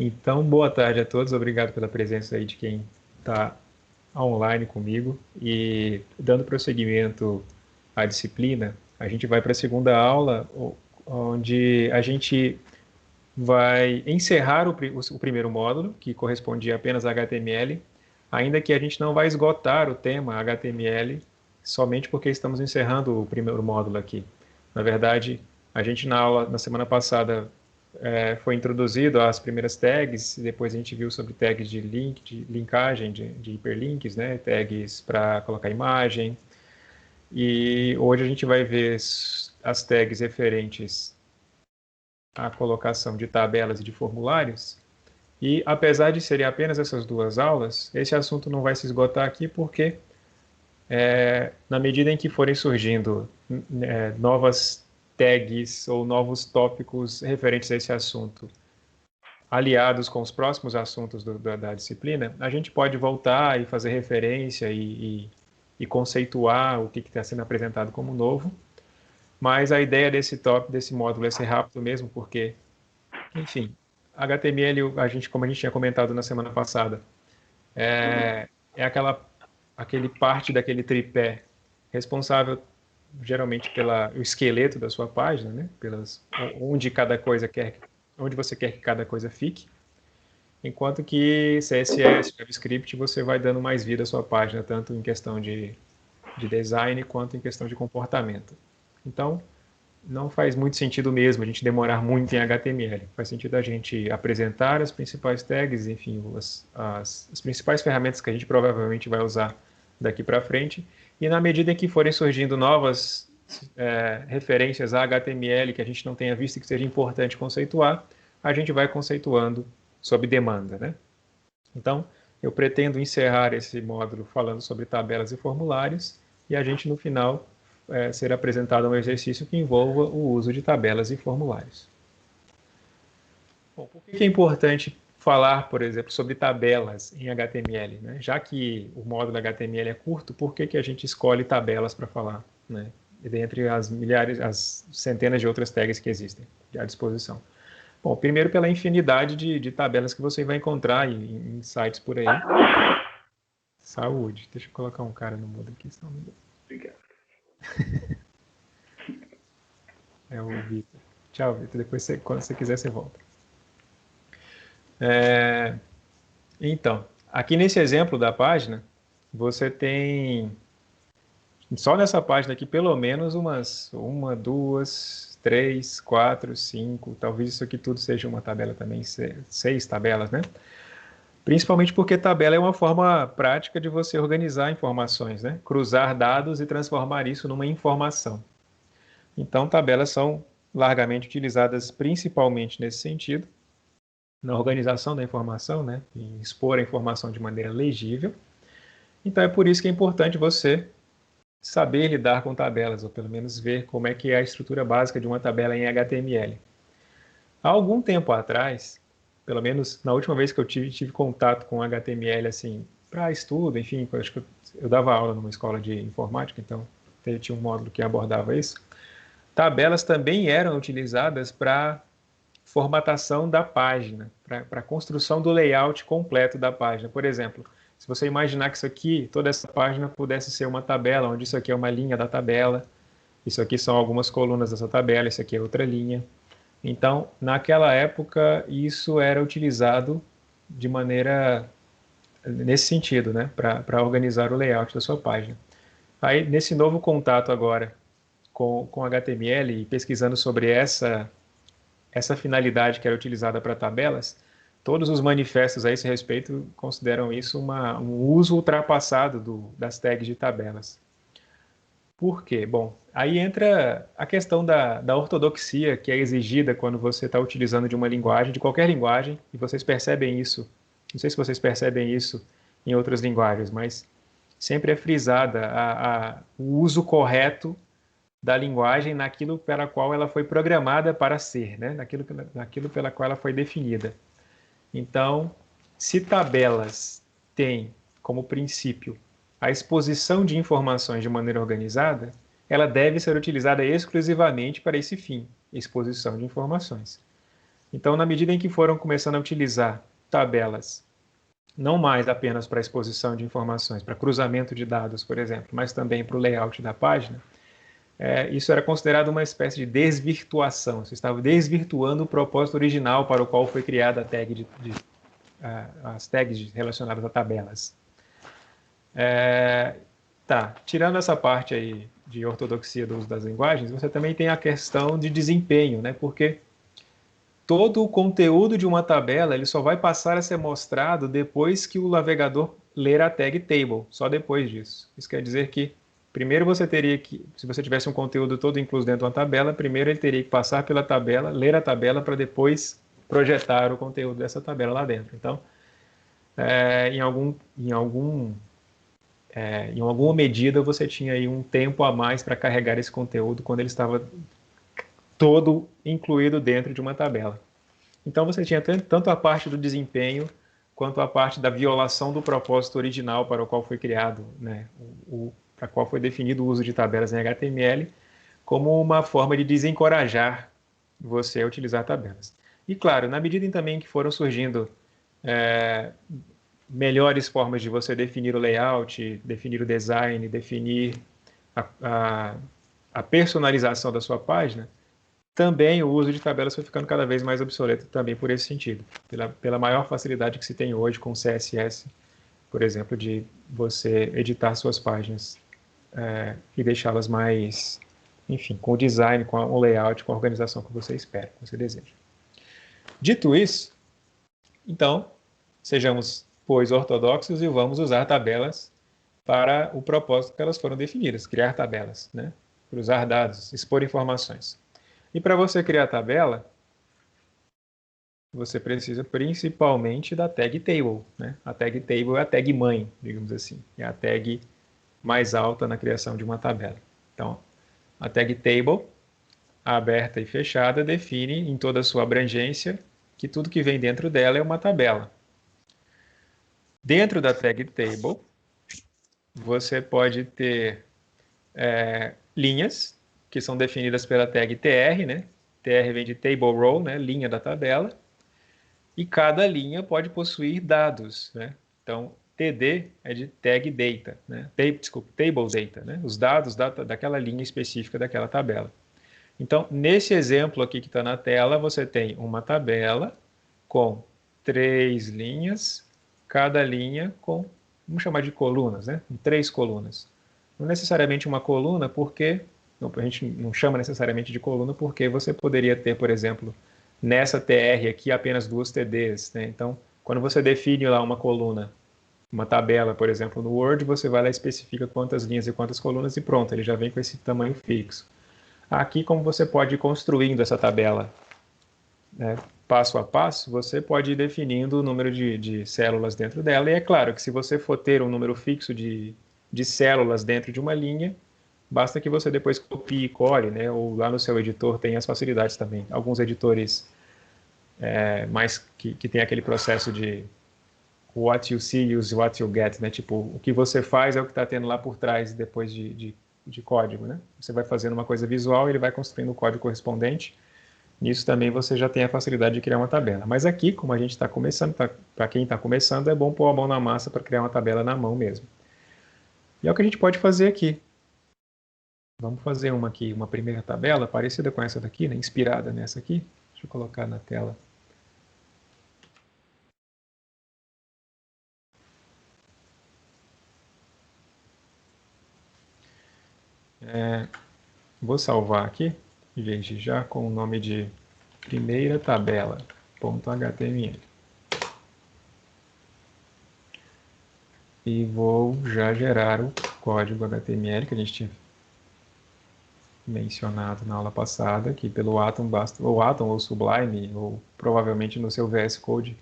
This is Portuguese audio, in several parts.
Então, boa tarde a todos, obrigado pela presença aí de quem está online comigo. E dando prosseguimento à disciplina, a gente vai para a segunda aula, onde a gente vai encerrar o primeiro módulo, que correspondia apenas a HTML, ainda que a gente não vai esgotar o tema HTML somente porque estamos encerrando o primeiro módulo aqui. Na verdade, a gente na semana passada foi introduzido as primeiras tags, depois a gente viu sobre tags de link, de linkagem, de hiperlinks, né? Tags para colocar imagem. E hoje a gente vai ver as tags referentes à colocação de tabelas e de formulários. E apesar de serem apenas essas duas aulas, esse assunto não vai se esgotar aqui porque na medida em que forem surgindo novas tags ou novos tópicos referentes a esse assunto, aliados com os próximos assuntos da disciplina, a gente pode voltar e fazer referência e conceituar o que está sendo apresentado como novo. Mas a ideia desse módulo é ser rápido mesmo, porque, enfim, HTML, como a gente tinha comentado na semana passada, é aquele parte daquele tripé responsável geralmente pelo esqueleto da sua página, né? Onde você quer que cada coisa fique. Enquanto que CSS, JavaScript, você vai dando mais vida à sua página, tanto em questão de design quanto em questão de comportamento. Então, não faz muito sentido mesmo a gente demorar muito em HTML. Faz sentido a gente apresentar as principais tags, enfim, as principais ferramentas que a gente provavelmente vai usar daqui para frente. E na medida em que forem surgindo novas referências a HTML que a gente não tenha visto e que seja importante conceituar, a gente vai conceituando sob demanda, né? Então, eu pretendo encerrar esse módulo falando sobre tabelas e formulários e a gente, no final, ser apresentado um exercício que envolva o uso de tabelas e formulários. Bom, por que é importante falar, por exemplo, sobre tabelas em HTML? Né? Já que o módulo HTML é curto, por que a gente escolhe tabelas para falar? Né? Dentre as centenas de outras tags que existem à disposição. Bom, primeiro pela infinidade de tabelas que você vai encontrar em sites por aí. Saúde. Deixa eu colocar um cara no mudo aqui, senão não dá. Obrigado. É o Vitor. Tchau, Vitor. Depois, quando você quiser, você volta. Então, aqui nesse exemplo da página, você tem só nessa página aqui pelo menos uma, duas, três, quatro, cinco, talvez isso aqui tudo seja uma tabela também, 6 tabelas, né? Principalmente porque tabela é uma forma prática de você organizar informações, né? Cruzar dados e transformar isso numa informação. Então, tabelas são largamente utilizadas principalmente nesse sentido, na organização da informação, né? Em expor a informação de maneira legível. Então, é por isso que é importante você saber lidar com tabelas, ou pelo menos ver como é que é a estrutura básica de uma tabela em HTML. Há algum tempo atrás, pelo menos na última vez que eu tive contato com HTML, assim, para estudo, enfim, acho que eu dava aula numa escola de informática, então tinha um módulo que abordava isso. Tabelas também eram utilizadas para formatação da página, para a construção do layout completo da página. Por exemplo, se você imaginar que isso aqui, toda essa página pudesse ser uma tabela, onde isso aqui é uma linha da tabela, isso aqui são algumas colunas dessa tabela, isso aqui é outra linha. Então, naquela época, isso era utilizado de maneira nesse sentido, né, para organizar o layout da sua página. Aí, nesse novo contato agora com HTML e pesquisando sobre essa finalidade que era utilizada para tabelas, todos os manifestos a esse respeito consideram isso um uso ultrapassado das tags de tabelas. Por quê? Bom, aí entra a questão da ortodoxia que é exigida quando você está utilizando de uma linguagem, de qualquer linguagem, e vocês percebem isso, não sei se vocês percebem isso em outras linguagens, mas sempre é frisada o uso correto da linguagem naquilo pela qual ela foi programada para ser, né? naquilo pela qual ela foi definida. Então, se tabelas têm como princípio a exposição de informações de maneira organizada, ela deve ser utilizada exclusivamente para esse fim, exposição de informações. Então, na medida em que foram começando a utilizar tabelas, não mais apenas para exposição de informações, para cruzamento de dados, por exemplo, mas também para o layout da página, isso era considerado uma espécie de desvirtuação. Você estava desvirtuando o propósito original para o qual foi criada a tag as tags relacionadas a tabelas. Tá, tirando essa parte aí de ortodoxia do uso das linguagens, você também tem a questão de desempenho, né? Porque todo o conteúdo de uma tabela ele só vai passar a ser mostrado depois que o navegador ler a tag table, só depois disso. Isso quer dizer que primeiro você teria que, se você tivesse um conteúdo todo incluso dentro de uma tabela, primeiro ele teria que passar pela tabela, ler a tabela para depois projetar o conteúdo dessa tabela lá dentro. Então, em alguma medida você tinha aí um tempo a mais para carregar esse conteúdo quando ele estava todo incluído dentro de uma tabela. Então você tinha tanto a parte do desempenho quanto a parte da violação do propósito original para o qual foi criado, né, para o qual foi definido o uso de tabelas em HTML, como uma forma de desencorajar você a utilizar tabelas. E claro, na medida em também que foram surgindo melhores formas de você definir o layout, definir o design, definir a personalização da sua página, também o uso de tabelas foi ficando cada vez mais obsoleto também por esse sentido, pela maior facilidade que se tem hoje com CSS, por exemplo, de você editar suas páginas e deixá-las mais, enfim, com o design, com o layout, com a organização que você espera, que você deseja. Dito isso, então, sejamos, pois, ortodoxos e vamos usar tabelas para o propósito que elas foram definidas, criar tabelas, né? Cruzar dados, expor informações. E para você criar a tabela, você precisa principalmente da tag table, né? A tag table é a tag mãe, digamos assim. É a tag mais alta na criação de uma tabela. Então, a tag table, aberta e fechada, define em toda a sua abrangência que tudo que vem dentro dela é uma tabela. Dentro da tag table, você pode ter linhas, que são definidas pela tag tr, né? tr vem de table row, né? Linha da tabela. E cada linha pode possuir dados, né? Então, TD é de tag data, né? Table data, né? Os dados daquela linha específica daquela tabela. Então, nesse exemplo aqui que está na tela, você tem uma tabela com 3 linhas, cada linha com, vamos chamar de colunas, né? 3 colunas. Não necessariamente uma coluna, porque a gente não chama necessariamente de coluna, porque você poderia ter, por exemplo, nessa TR aqui apenas 2 TDs, né? Então, quando você define lá uma coluna, uma tabela, por exemplo, no Word, você vai lá e especifica quantas linhas e quantas colunas e pronto, ele já vem com esse tamanho fixo. Aqui, como você pode ir construindo essa tabela, né, passo a passo, você pode ir definindo o número de células dentro dela. E é claro que se você for ter um número fixo de células dentro de uma linha, basta que você depois copie e cole, né, ou lá no seu editor tem as facilidades também. Alguns editores mais que tem aquele processo de what you see is what you get, né? Tipo, o que você faz é o que está tendo lá por trás depois de código, né? Você vai fazendo uma coisa visual e ele vai construindo o código correspondente. Nisso também você já tem a facilidade de criar uma tabela. Mas aqui, como a gente está começando, para quem está começando, é bom pôr a mão na massa para criar uma tabela na mão mesmo. E é o que a gente pode fazer aqui. Vamos fazer uma aqui, uma primeira tabela parecida com essa daqui, né? Inspirada nessa aqui. Deixa eu colocar na tela. Vou salvar aqui, desde já, com o nome de primeira tabela.html. E vou já gerar o código HTML que a gente tinha mencionado na aula passada, aqui pelo Atom, basta, ou Atom ou Sublime, ou provavelmente no seu VS Code,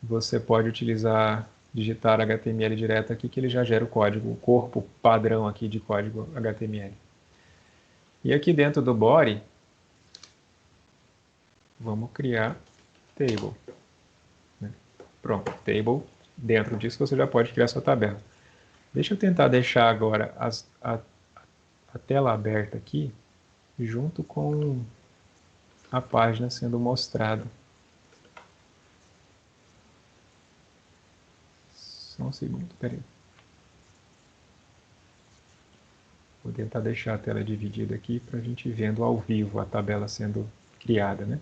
você pode utilizar, digitar HTML direto aqui, que ele já gera o código, o corpo padrão aqui de código HTML. E aqui dentro do body, vamos criar table. Pronto, table. Dentro disso você já pode criar sua tabela. Deixa eu tentar deixar agora a tela aberta aqui, junto com a página sendo mostrada Só um segundo, peraí. Vou tentar deixar a tela dividida aqui para a gente ir vendo ao vivo a tabela sendo criada, né?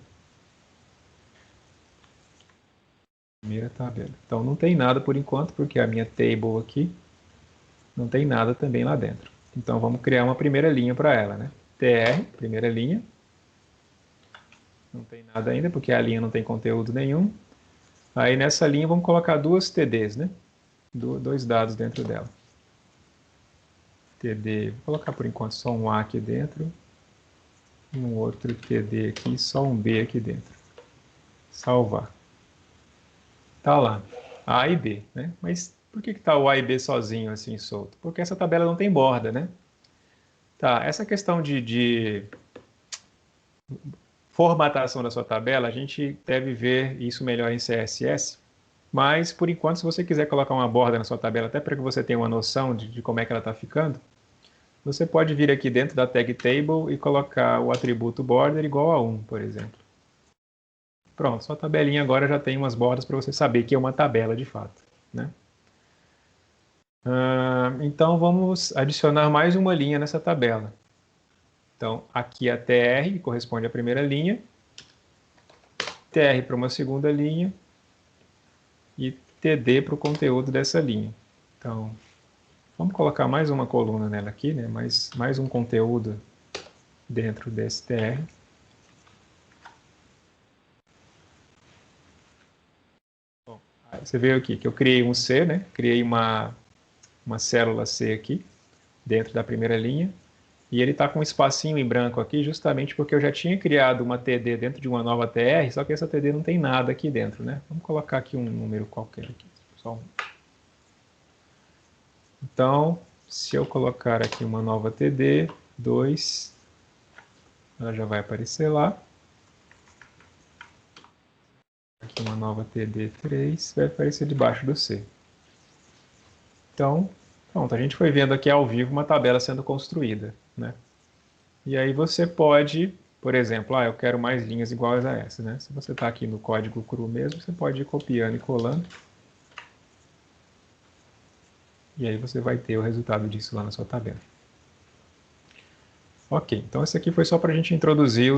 Primeira tabela. Então não tem nada por enquanto, porque a minha table aqui não tem nada também lá dentro. Então vamos criar uma primeira linha para ela, né? TR, primeira linha. Não tem nada ainda, porque a linha não tem conteúdo nenhum. Aí nessa linha vamos colocar duas TDs, né? Dois dados dentro dela. TD, vou colocar por enquanto só um A aqui dentro. Um outro TD aqui, só um B aqui dentro. Salvar. Tá lá, A e B, né? Mas por que tá o A e B sozinho assim solto? Porque essa tabela não tem borda, né? Tá, essa questão de formatação da sua tabela, a gente deve ver isso melhor em CSS, mas por enquanto, se você quiser colocar uma borda na sua tabela, até para que você tenha uma noção de como é que ela está ficando, você pode vir aqui dentro da tag table e colocar o atributo border igual a 1, por exemplo. Pronto, sua tabelinha agora já tem umas bordas para você saber que é uma tabela de fato, né? Então vamos adicionar mais uma linha nessa tabela. Então aqui a TR, que corresponde à primeira linha, TR para uma segunda linha e TD para o conteúdo dessa linha. Então vamos colocar mais uma coluna nela aqui, né? mais um conteúdo dentro desse TR. Bom, aí você veio aqui que eu criei um C, né? Criei uma célula C aqui, dentro da primeira linha, e ele está com um espacinho em branco aqui, justamente porque eu já tinha criado uma TD dentro de uma nova TR, só que essa TD não tem nada aqui dentro, né? Vamos colocar aqui um número qualquer aqui, só um. Então, se eu colocar aqui uma nova TD, 2, ela já vai aparecer lá. Aqui uma nova TD 3, vai aparecer debaixo do C. Então, pronto, a gente foi vendo aqui ao vivo uma tabela sendo construída, né? E aí você pode, por exemplo, eu quero mais linhas iguais a essa, né? Se você está aqui no código cru mesmo, você pode ir copiando e colando. E aí você vai ter o resultado disso lá na sua tabela. Ok, então esse aqui foi só para a gente introduzir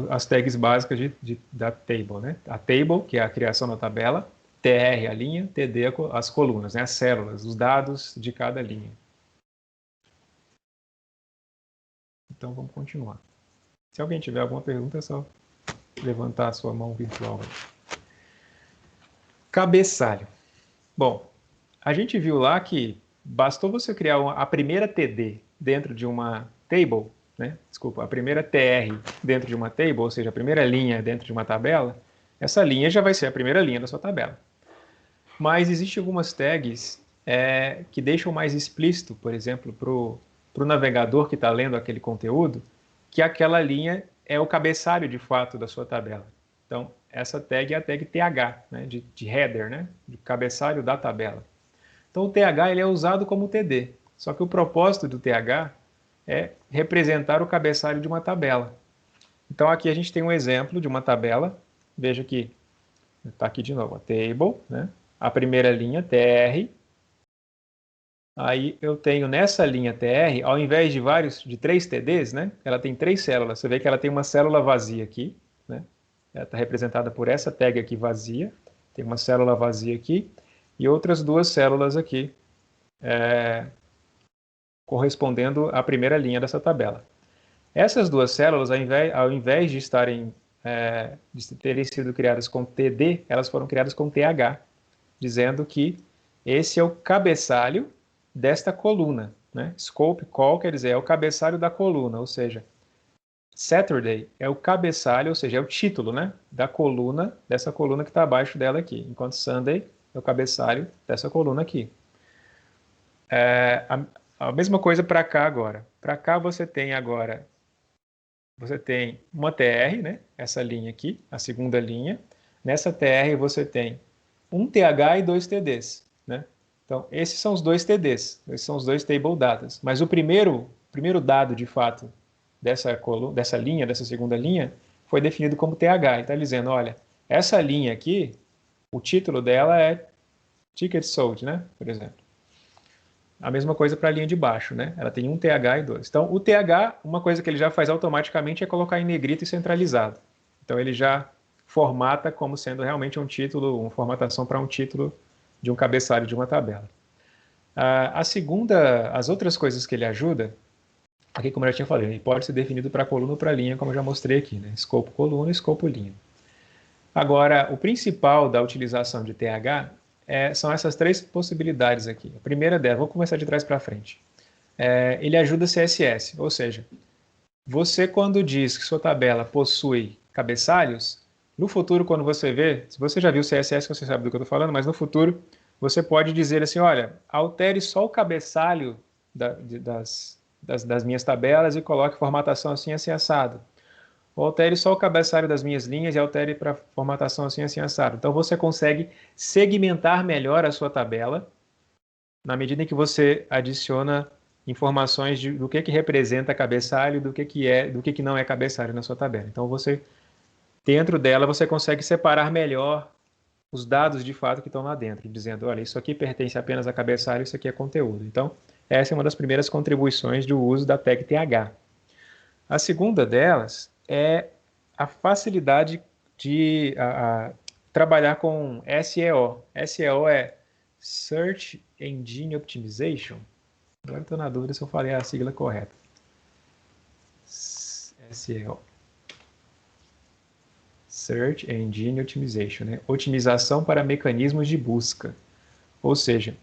as tags básicas da table, né? A table, que é a criação da tabela, TR, a linha, TD, as colunas, né? As células, os dados de cada linha. Então vamos continuar. Se alguém tiver alguma pergunta, é só levantar a sua mão virtual. Cabeçalho. Bom, a gente viu lá que bastou você criar a primeira TD dentro de uma table, né? Desculpa, a primeira TR dentro de uma table, ou seja, a primeira linha dentro de uma tabela, essa linha já vai ser a primeira linha da sua tabela. Mas existem algumas tags que deixam mais explícito, por exemplo, para o navegador que está lendo aquele conteúdo, que aquela linha é o cabeçalho de fato da sua tabela. Então, essa tag é a tag TH, né, de header, né, de cabeçalho da tabela. Então, o TH ele é usado como TD, só que o propósito do TH é representar o cabeçalho de uma tabela. Então, aqui a gente tem um exemplo de uma tabela. Veja que está aqui de novo, a table, né? A primeira linha, TR. Aí eu tenho nessa linha TR, ao invés de 3 TDs, né? Ela tem 3 células. Você vê que ela tem uma célula vazia aqui, né? Ela está representada por essa tag aqui vazia. Tem uma célula vazia aqui e outras duas células aqui, correspondendo à primeira linha dessa tabela. Essas duas células, ao invés de de terem sido criadas com TD, elas foram criadas com TH, dizendo que esse é o cabeçalho desta coluna, né? Scope call quer dizer é o cabeçalho da coluna, ou seja, Saturday é o cabeçalho, ou seja, é o título, né, da coluna, dessa coluna que está abaixo dela aqui, enquanto Sunday é o cabeçalho dessa coluna aqui. A mesma coisa para cá agora. Para cá você tem agora uma TR, né? Essa linha aqui, a segunda linha. Nessa TR você tem um TH e 2 TDs, né? Então, esses são os 2 TDs, esses são os 2 table datas. Mas o primeiro dado, de fato, dessa linha, dessa segunda linha, foi definido como TH. Ele está dizendo, olha, essa linha aqui, o título dela é Ticket sold, né? Por exemplo. A mesma coisa para a linha de baixo, né? Ela tem um TH e dois. Então, o TH, uma coisa que ele já faz automaticamente é colocar em negrito e centralizado. Então, ele já formata como sendo realmente um título, uma formatação para um título de um cabeçalho de uma tabela. A segunda, as outras coisas que ele ajuda, aqui como eu já tinha falado, ele pode ser definido para coluna ou para linha, como eu já mostrei aqui, né? Escopo coluna e escopo linha. Agora, o principal da utilização de TH são essas três possibilidades aqui. A primeira delas, vou começar de trás para frente. Ele ajuda CSS, ou seja, você quando diz que sua tabela possui cabeçalhos, no futuro quando você vê, se você já viu CSS, você sabe do que eu estou falando, mas no futuro você pode dizer assim, olha, altere só o cabeçalho das minhas tabelas e coloque formatação assim, assim, assado. Ou altere só o cabeçalho das minhas linhas e altere para formatação assim, assim, assado. Então você consegue segmentar melhor a sua tabela na medida em que você adiciona informações do que representa cabeçalho, do que não é cabeçalho na sua tabela. Então você, dentro dela, você consegue separar melhor os dados de fato que estão lá dentro, dizendo, olha, isso aqui pertence apenas a cabeçalho, isso aqui é conteúdo. Então, essa é uma das primeiras contribuições do uso da tag TH. A segunda delas é a facilidade de trabalhar com SEO. SEO é Search Engine Optimization. Agora estou na dúvida se eu falei a sigla correta. SEO. Search Engine Optimization, né? Otimização para mecanismos de busca. Ou seja,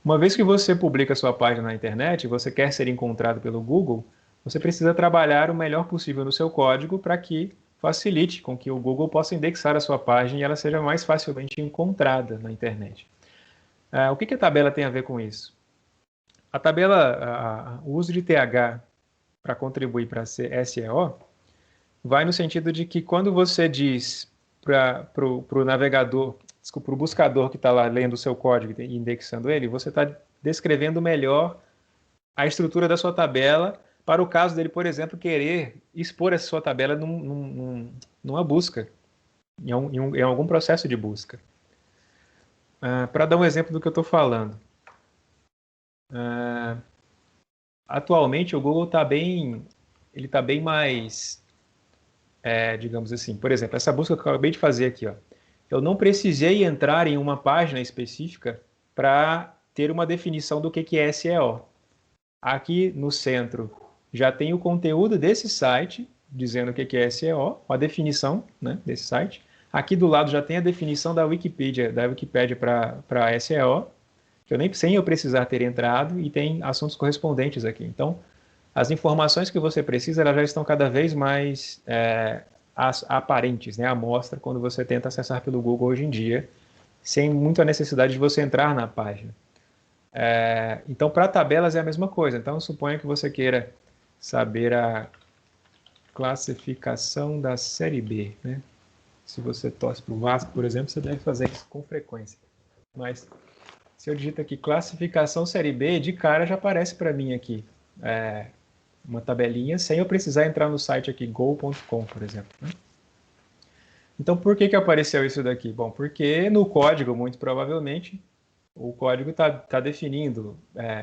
uma vez que você publica sua página na internet e você quer ser encontrado pelo Google, você precisa trabalhar o melhor possível no seu código para que facilite com que o Google possa indexar a sua página e ela seja mais facilmente encontrada na internet. O que a tabela tem a ver com isso? A tabela, o uso de TH para contribuir para ser SEO, vai no sentido de que quando você diz para o navegador, desculpa, para o buscador que está lá lendo o seu código e indexando ele, você está descrevendo melhor a estrutura da sua tabela para o caso dele, por exemplo, querer expor essa sua tabela numa busca, em algum processo de busca. Para dar um exemplo do que eu estou falando. Atualmente o Google está ele está bem mais, digamos assim, por exemplo, essa busca que eu acabei de fazer aqui, ó, eu não precisei entrar em uma página específica para ter uma definição do que é SEO. Aqui no centro já tem o conteúdo desse site, dizendo o que é SEO, a definição, né, desse site. Aqui do lado já tem a definição da Wikipedia para SEO, que sem eu precisar ter entrado, e tem assuntos correspondentes aqui. Então, as informações que você precisa, elas já estão cada vez mais aparentes, né, à mostra, quando você tenta acessar pelo Google hoje em dia, sem muita necessidade de você entrar na página. Então, para tabelas é a mesma coisa. Então, suponha que você queira saber a classificação da série B, né? Se você torce para o Vasco, por exemplo, você deve fazer isso com frequência. Mas se eu digito aqui classificação série B, de cara já aparece para mim aqui uma tabelinha, sem eu precisar entrar no site aqui, go.com, por exemplo, né? Então, por que apareceu isso daqui? Bom, porque no código, muito provavelmente, o código está definindo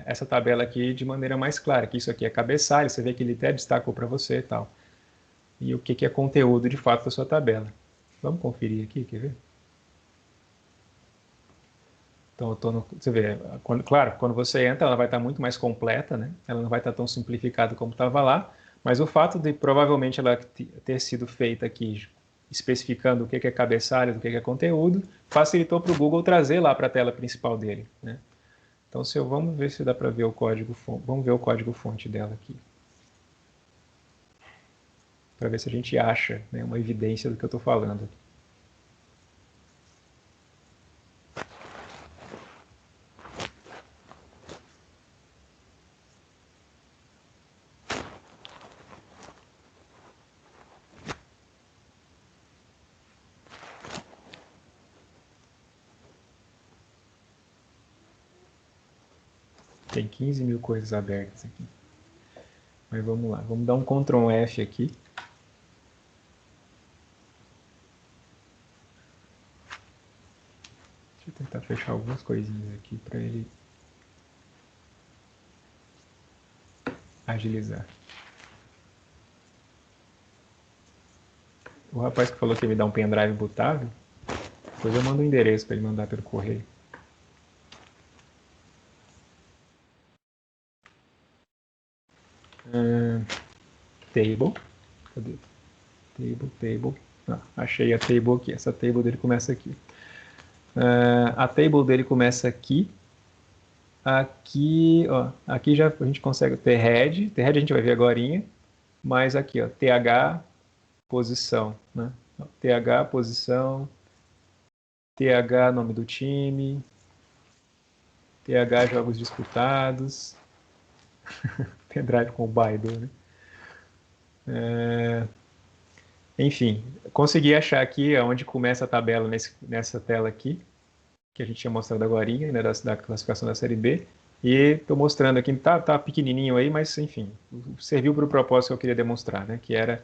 essa tabela aqui de maneira mais clara, que isso aqui é cabeçalho, você vê que ele até destacou para você e tal. E o que é conteúdo de fato da sua tabela. Vamos conferir aqui, quer ver? Então, você vê, claro, quando você entra, ela vai estar muito mais completa, né? Ela não vai estar tão simplificada como estava lá, mas o fato de provavelmente ela ter sido feita aqui especificando o que é cabeçalho, do que é conteúdo, facilitou para o Google trazer lá para a tela principal dele, né? Então, vamos ver se dá para ver o código fonte. Vamos ver o código fonte dela aqui. Para ver se a gente acha, né, uma evidência do que eu estou falando. Tem 15 mil coisas abertas aqui. Mas vamos lá, vamos dar um Ctrl F aqui. Deixa eu tentar fechar algumas coisinhas aqui para ele agilizar. O rapaz que falou que ia me dar um pendrive bootável, depois eu mando o endereço para ele mandar pelo correio. Table. Cadê? Table. Ah, achei a table aqui. Essa table dele começa aqui. A table dele começa aqui. Aqui, ó, aqui já a gente consegue ter head. Ter head a gente vai ver agorinha. Mas aqui, ó, TH, posição, né? TH, posição. TH, nome do time. TH, jogos disputados. Pendrive com o Baidu, né? Enfim, consegui achar aqui onde começa a tabela nessa tela aqui, que a gente tinha mostrado agora, né, da classificação da Série B. E estou mostrando aqui, tá pequenininho aí, mas enfim, serviu para o propósito que eu queria demonstrar, né, que era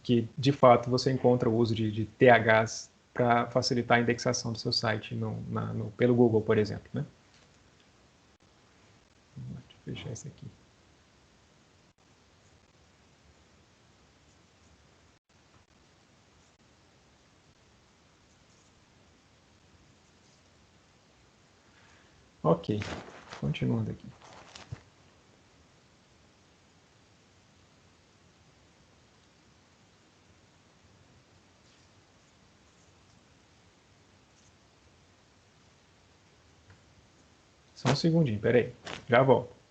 que de fato você encontra o uso de THs para facilitar a indexação do seu site pelo Google, por exemplo, né? Deixa eu fechar esse aqui. Ok, continuando aqui. Só um segundinho, peraí, já volto.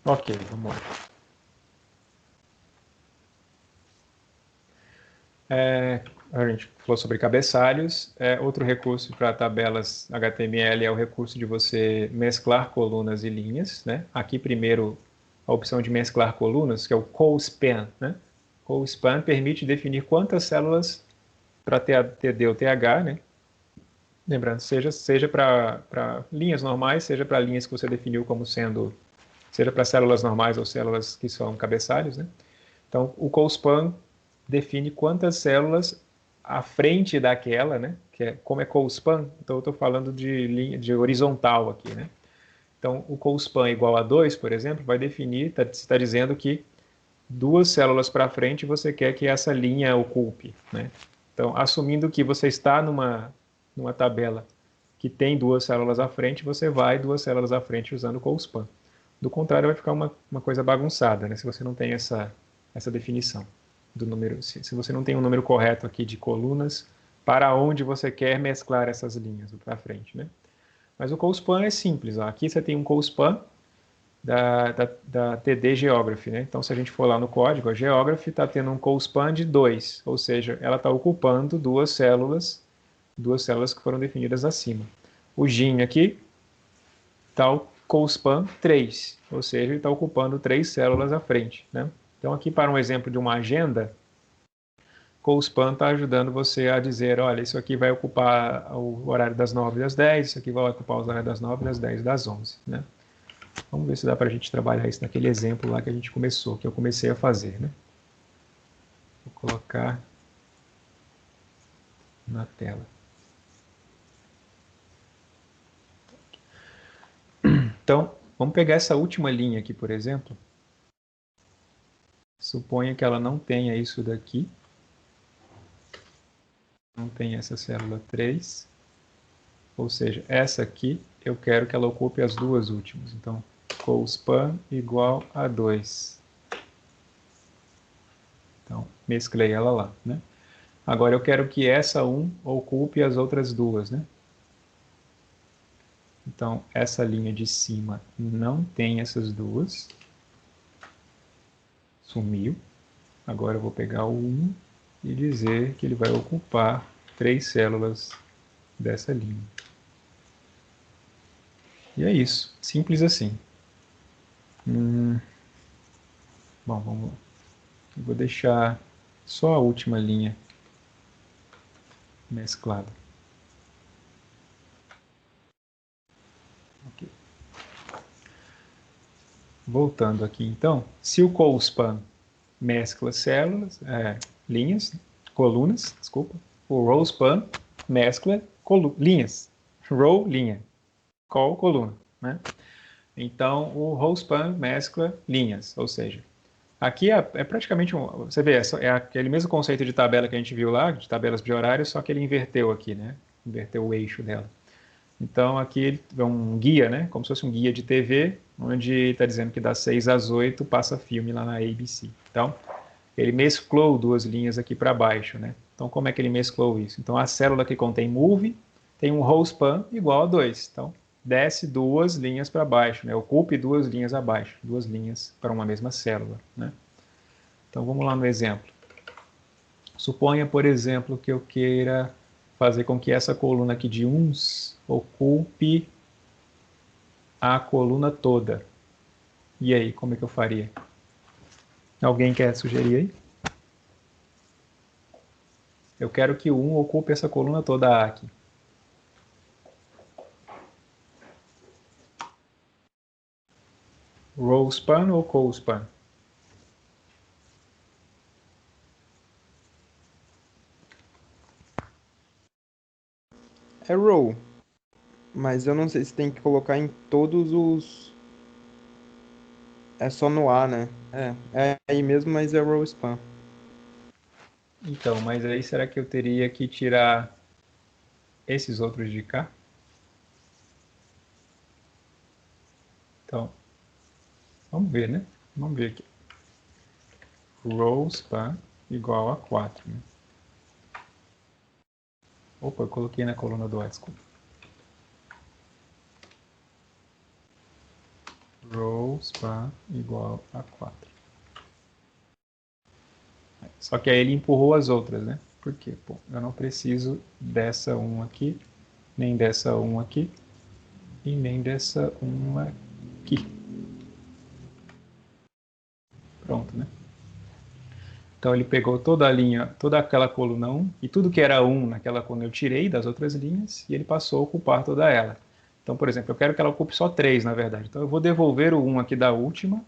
Ok, vamos lá. A gente falou sobre cabeçalhos. Outro recurso para tabelas HTML é o recurso de você mesclar colunas e linhas, né? Aqui primeiro a opção de mesclar colunas, que é o CoSpan, né? CoSpan permite definir quantas células para TD ou TH, né? Lembrando, seja para linhas normais, seja para linhas que você definiu como sendo, seja para células normais ou células que são cabeçalhos, né? Então, o CoSpan define quantas células à frente daquela, né? Que é, como é CoSpan, então eu estou falando de linha de horizontal aqui, né? Então, o CoSpan igual a 2, por exemplo, vai definir, está dizendo que duas células para frente você quer que essa linha ocupe, né? Então, assumindo que você está numa tabela que tem duas células à frente, você vai duas células à frente usando o CoSpan. Do contrário, vai ficar uma coisa bagunçada, né? Se você não tem essa definição do número, se você não tem um número correto aqui de colunas para onde você quer mesclar essas linhas para frente, né? Mas o CoSpan é simples. Ó. Aqui você tem um CoSpan da TD Geography, né? Então, se a gente for lá no código, a Geography está tendo um CoSpan de 2, ou seja, ela está ocupando duas células que foram definidas acima. O GIN aqui está o CoSpan 3, ou seja, ele está ocupando 3 células à frente, né? Então, aqui para um exemplo de uma agenda, CoSpan está ajudando você a dizer, olha, isso aqui vai ocupar o horário das 9 às 10, isso aqui vai ocupar os horários das 9 das 10 das 11, né? Vamos ver se dá para a gente trabalhar isso naquele exemplo lá que a gente começou, que eu comecei a fazer, né? Vou colocar na tela. Então, vamos pegar essa última linha aqui, por exemplo. Suponha que ela não tenha isso daqui. Não tem essa célula 3. Ou seja, essa aqui eu quero que ela ocupe as duas últimas. Então, CoSpan igual a 2. Então, mesclei ela lá, né? Agora eu quero que essa 1 ocupe as outras duas, né? Então, essa linha de cima não tem essas duas. Sumiu. Agora eu vou pegar o 1 e dizer que ele vai ocupar 3 células dessa linha. E é isso. Simples assim. Bom, vamos lá. Eu vou deixar só a última linha mesclada. Okay. Voltando aqui então, se o CoSpan mescla células, linhas, colunas, desculpa, o RowSpan mescla linhas, row, linha, col, coluna, né? Então, o RowSpan mescla linhas, ou seja, aqui é praticamente você vê, é aquele mesmo conceito de tabela que a gente viu lá, de tabelas de horário, só que ele inverteu aqui, né? Inverteu o eixo dela. Então, aqui é um guia, né? Como se fosse um guia de TV, onde está dizendo que das 6 às 8 passa filme lá na ABC. Então, ele mesclou duas linhas aqui para baixo, né? Então, como é que ele mesclou isso? Então, a célula que contém move tem um row span igual a 2. Então, desce duas linhas para baixo, né? Ocupe duas linhas abaixo, duas linhas para uma mesma célula, né? Então, vamos lá no exemplo. Suponha, por exemplo, que eu queira fazer com que essa coluna aqui de uns ocupe a coluna toda. E aí, como é que eu faria? Alguém quer sugerir aí? Eu quero que o 1 ocupe essa coluna toda aqui. Row span ou co-span? É row, mas eu não sei se tem que colocar em todos os. É só no A, né? É aí mesmo, mas é row span. Então, mas aí será que eu teria que tirar esses outros de cá? Então, vamos ver, né? Vamos ver aqui. Row span igual a 4. Né? Opa, eu coloquei na coluna do A, desculpa. Row span igual a 4. Só que aí ele empurrou as outras, né? Por quê? Pô, eu não preciso dessa 1 aqui, nem dessa 1 aqui, e nem dessa 1 aqui. Pronto, né? Então ele pegou toda a linha, toda aquela coluna 1, e tudo que era 1 naquela coluna eu tirei das outras linhas, e ele passou a ocupar toda ela. Então, por exemplo, eu quero que ela ocupe só 3, na verdade. Então eu vou devolver o 1 aqui da última,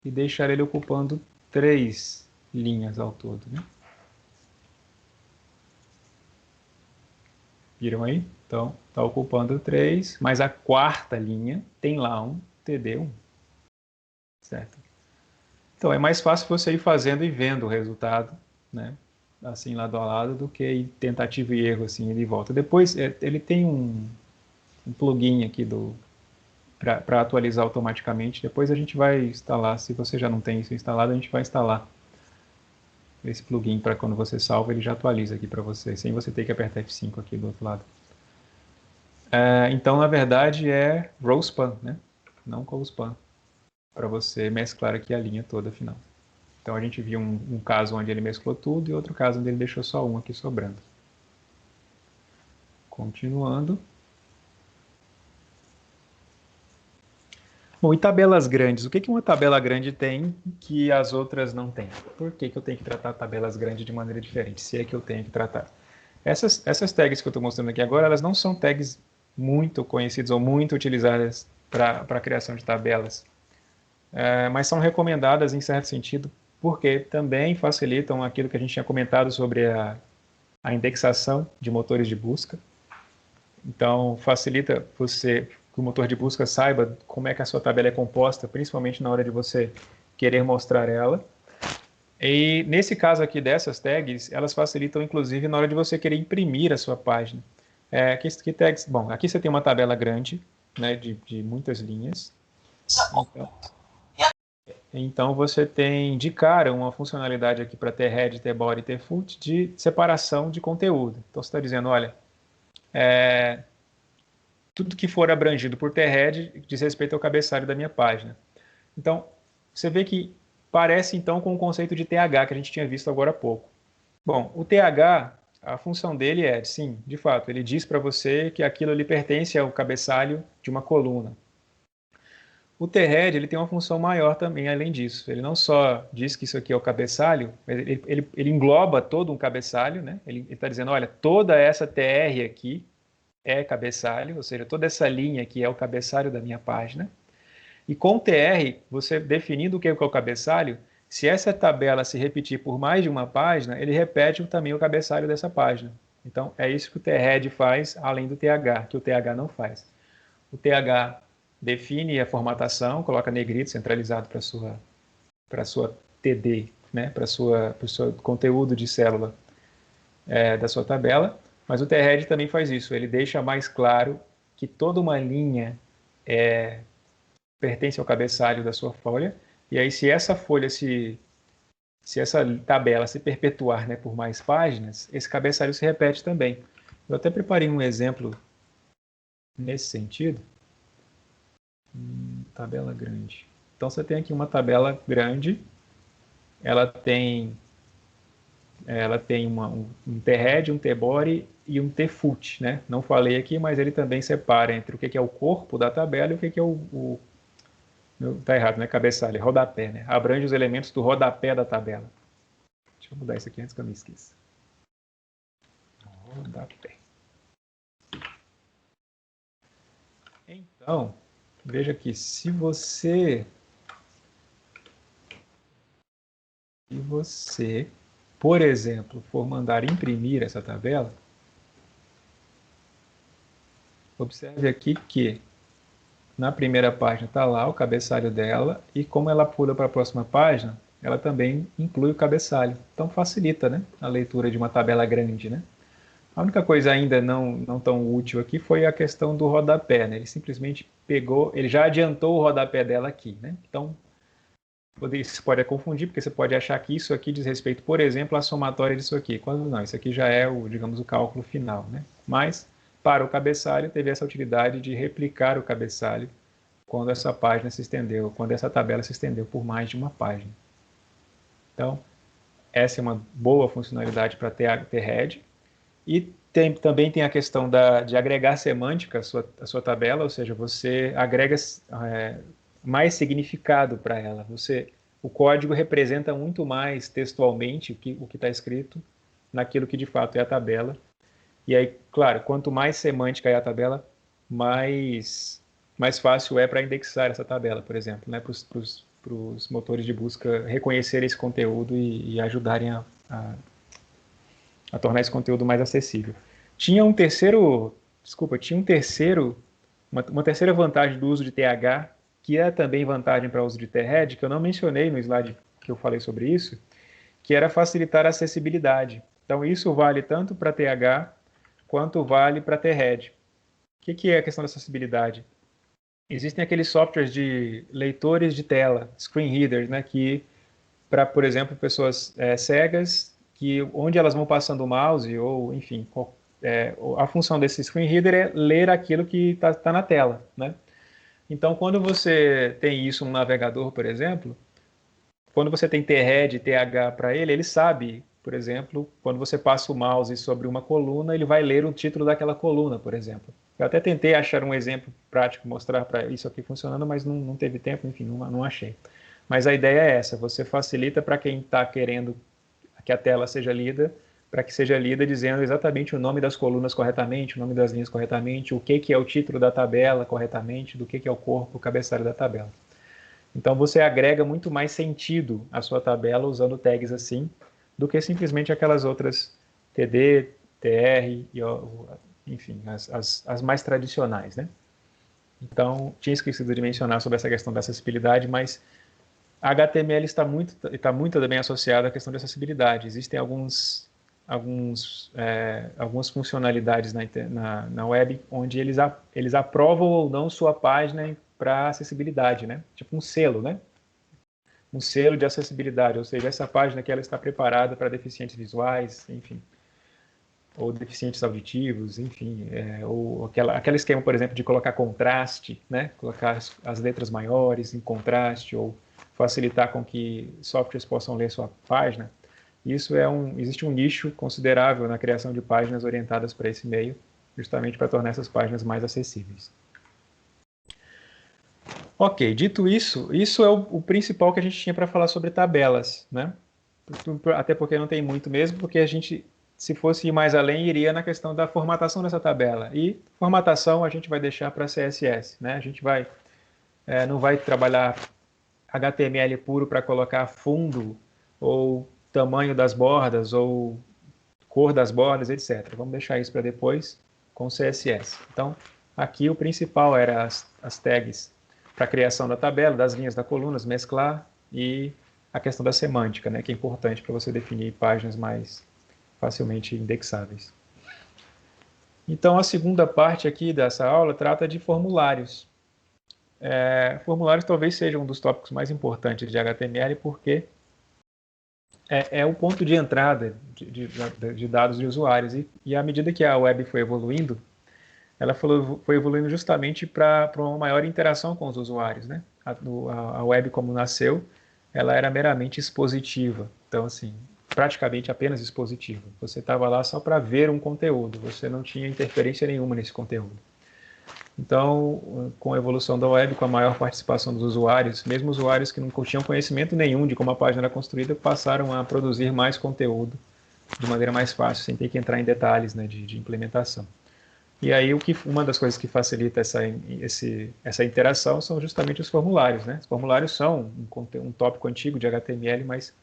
e deixar ele ocupando 3 linhas ao todo, né? Viram aí? Então, está ocupando 3, mas a quarta linha tem lá um TD1, certo? Então, é mais fácil você ir fazendo e vendo o resultado, né? Assim, lado a lado, do que ir tentativa e erro, assim, ele volta. Depois, ele tem um plugin aqui para atualizar automaticamente. Depois a gente vai instalar, se você já não tem isso instalado, a gente vai instalar esse plugin para quando você salva, ele já atualiza aqui para você, sem você ter que apertar F5 aqui do outro lado. Então, na verdade, é row span, né? Não co-span, para você mesclar aqui a linha toda final. Então, a gente viu um caso onde ele mesclou tudo e outro caso onde ele deixou só um aqui sobrando. Continuando. Bom, e tabelas grandes? O que uma tabela grande tem que as outras não têm? Por que eu tenho que tratar tabelas grandes de maneira diferente, se é que eu tenho que tratar? Essas tags que eu estou mostrando aqui agora, elas não são tags muito conhecidas ou muito utilizadas para a criação de tabelas, mas são recomendadas em certo sentido, porque também facilitam aquilo que a gente tinha comentado sobre a indexação de motores de busca. Então, facilita você que o motor de busca saiba como é que a sua tabela é composta, principalmente na hora de você querer mostrar ela. E nesse caso aqui dessas tags, elas facilitam inclusive na hora de você querer imprimir a sua página. Que tags? Bom, aqui você tem uma tabela grande, né, de muitas linhas. Então você tem de cara uma funcionalidade aqui para ter head, ter body, ter foot de separação de conteúdo. Então você está dizendo, olha, tudo que for abrangido por T-Head diz respeito ao cabeçalho da minha página. Então, você vê que parece então com o conceito de TH que a gente tinha visto agora há pouco. Bom, o TH, a função dele é, sim, de fato, ele diz para você que aquilo ali pertence ao cabeçalho de uma coluna. O T-Head, ele tem uma função maior também, além disso. Ele não só diz que isso aqui é o cabeçalho, mas ele engloba todo um cabeçalho, né? Ele está dizendo, olha, toda essa TR aqui é cabeçalho, ou seja, toda essa linha aqui é o cabeçalho da minha página. E com o TR, você definindo o que é o cabeçalho, se essa tabela se repetir por mais de uma página, ele repete também o cabeçalho dessa página. Então, é isso que o T-Head faz, além do TH, que o TH não faz. O TH define a formatação, coloca negrito centralizado para sua TD, né? para o seu conteúdo de célula da sua tabela, mas o T-Head também faz isso, ele deixa mais claro que toda uma linha pertence ao cabeçalho da sua folha, e aí se essa folha se essa tabela se perpetuar, né, por mais páginas, esse cabeçalho se repete também. Eu até preparei um exemplo nesse sentido. Tabela grande. Então você tem aqui uma tabela grande, ela tem um T-Head, um T-Body e um T-Foot, né? Não falei aqui, mas ele também separa entre o que é o corpo da tabela e o que é tá errado, né? Cabeçalho, rodapé, né? Abrange os elementos do rodapé da tabela. Deixa eu mudar isso aqui antes que eu me esqueça. Rodapé. Então, veja que se você, por exemplo, for mandar imprimir essa tabela, observe aqui que na primeira página está lá o cabeçalho dela e como ela pula para a próxima página, ela também inclui o cabeçalho. Então facilita, né, a leitura de uma tabela grande, né? A única coisa ainda não tão útil aqui foi a questão do rodapé, né? Ele simplesmente pegou, ele já adiantou o rodapé dela aqui, né? Então, isso pode confundir, porque você pode achar que isso aqui diz respeito, por exemplo, à somatória disso aqui, quando não, isso aqui já é digamos, o cálculo final, né? Mas, para o cabeçalho, teve essa utilidade de replicar o cabeçalho quando essa página se estendeu, quando essa tabela se estendeu por mais de uma página. Então, essa é uma boa funcionalidade para T-Head. E também tem a questão de agregar semântica à sua tabela, ou seja, você agrega mais significado para ela. O código representa muito mais textualmente o que está escrito naquilo que de fato é a tabela. E aí, claro, quanto mais semântica é a tabela, mais fácil é para indexar essa tabela, por exemplo, né, para os motores de busca reconhecerem esse conteúdo e ajudarem a tornar esse conteúdo mais acessível. Tinha um terceiro, uma terceira vantagem do uso de TH, que é também vantagem para o uso de T-Head, que eu não mencionei no slide que eu falei sobre isso, que era facilitar a acessibilidade. Então isso vale tanto para TH quanto vale para T-Head. O que é a questão da acessibilidade? Existem aqueles softwares de leitores de tela, screen readers, né, que para, por exemplo, pessoas cegas, que onde elas vão passando o mouse, ou enfim, a função desse screen reader é ler aquilo que está na tela, né? Então, quando você tem isso no navegador, por exemplo, quando você tem T-Head e TH para ele, ele sabe, por exemplo, quando você passa o mouse sobre uma coluna, ele vai ler o título daquela coluna, por exemplo. Eu até tentei achar um exemplo prático, mostrar para isso aqui funcionando, mas não teve tempo, enfim, não achei. Mas a ideia é essa, você facilita para quem está querendo que a tela seja lida, para que seja lida dizendo exatamente o nome das colunas corretamente, o nome das linhas corretamente, o que é o título da tabela corretamente, do que é o corpo, o cabeçalho da tabela. Então você agrega muito mais sentido à sua tabela usando tags assim, do que simplesmente aquelas outras TD, TR, enfim, as mais tradicionais, né? Então, tinha esquecido de mencionar sobre essa questão da acessibilidade, mas HTML está muito também associado à questão de acessibilidade. Existem algumas funcionalidades na web onde eles aprovam ou não sua página para acessibilidade, né? Tipo um selo, né? Um selo de acessibilidade, ou seja, essa página que ela está preparada para deficientes visuais, enfim. ou deficientes auditivos, enfim, ou aquele esquema, por exemplo, de colocar contraste, né? Colocar as letras maiores em contraste, ou facilitar com que softwares possam ler sua página. Existe um nicho considerável na criação de páginas orientadas para esse meio, justamente para tornar essas páginas mais acessíveis. Ok, dito isso, isso é o principal que a gente tinha para falar sobre tabelas, né? Até porque não tem muito mesmo, porque a gente, se fosse ir mais além, iria na questão da formatação dessa tabela. E formatação a gente vai deixar para CSS, né? A gente não vai trabalhar HTML puro para colocar fundo, ou tamanho das bordas, ou cor das bordas, etc. Vamos deixar isso para depois com CSS. Então, aqui o principal era as tags para a criação da tabela, das linhas da coluna, mesclar, e a questão da semântica, né, que é importante para você definir páginas mais facilmente indexáveis. Então, a segunda parte aqui dessa aula trata de formulários. Formulários talvez sejam um dos tópicos mais importantes de HTML, porque é o ponto de entrada de dados de usuários. E à medida que a web foi evoluindo, ela foi evoluindo justamente para uma maior interação com os usuários, né? A web, como nasceu, ela era meramente expositiva. Então, assim, praticamente apenas expositiva. Você estava lá só para ver um conteúdo, você não tinha interferência nenhuma nesse conteúdo. Então, com a evolução da web, com a maior participação dos usuários, mesmo usuários que não tinham conhecimento nenhum de como a página era construída, passaram a produzir mais conteúdo de maneira mais fácil, sem ter que entrar em detalhes, né, de implementação. E aí, uma das coisas que facilita essa interação são justamente os formulários, né? Os formulários são um tópico antigo de HTML, mas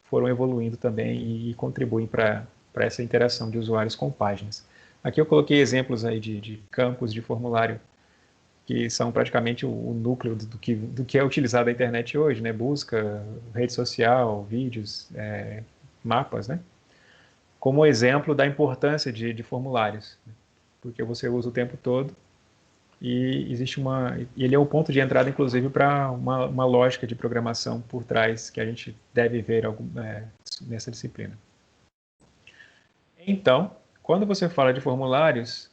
foram evoluindo também e contribuem para essa interação de usuários com páginas. Aqui eu coloquei exemplos aí de campos de formulário que são praticamente o núcleo do que é utilizado na internet hoje, né? Busca, rede social, vídeos, mapas, né? Como exemplo da importância de formulários, porque você usa o tempo todo e ele é o ponto de entrada, inclusive, para uma lógica de programação por trás que a gente deve ver nessa disciplina. Então, quando você fala de formulários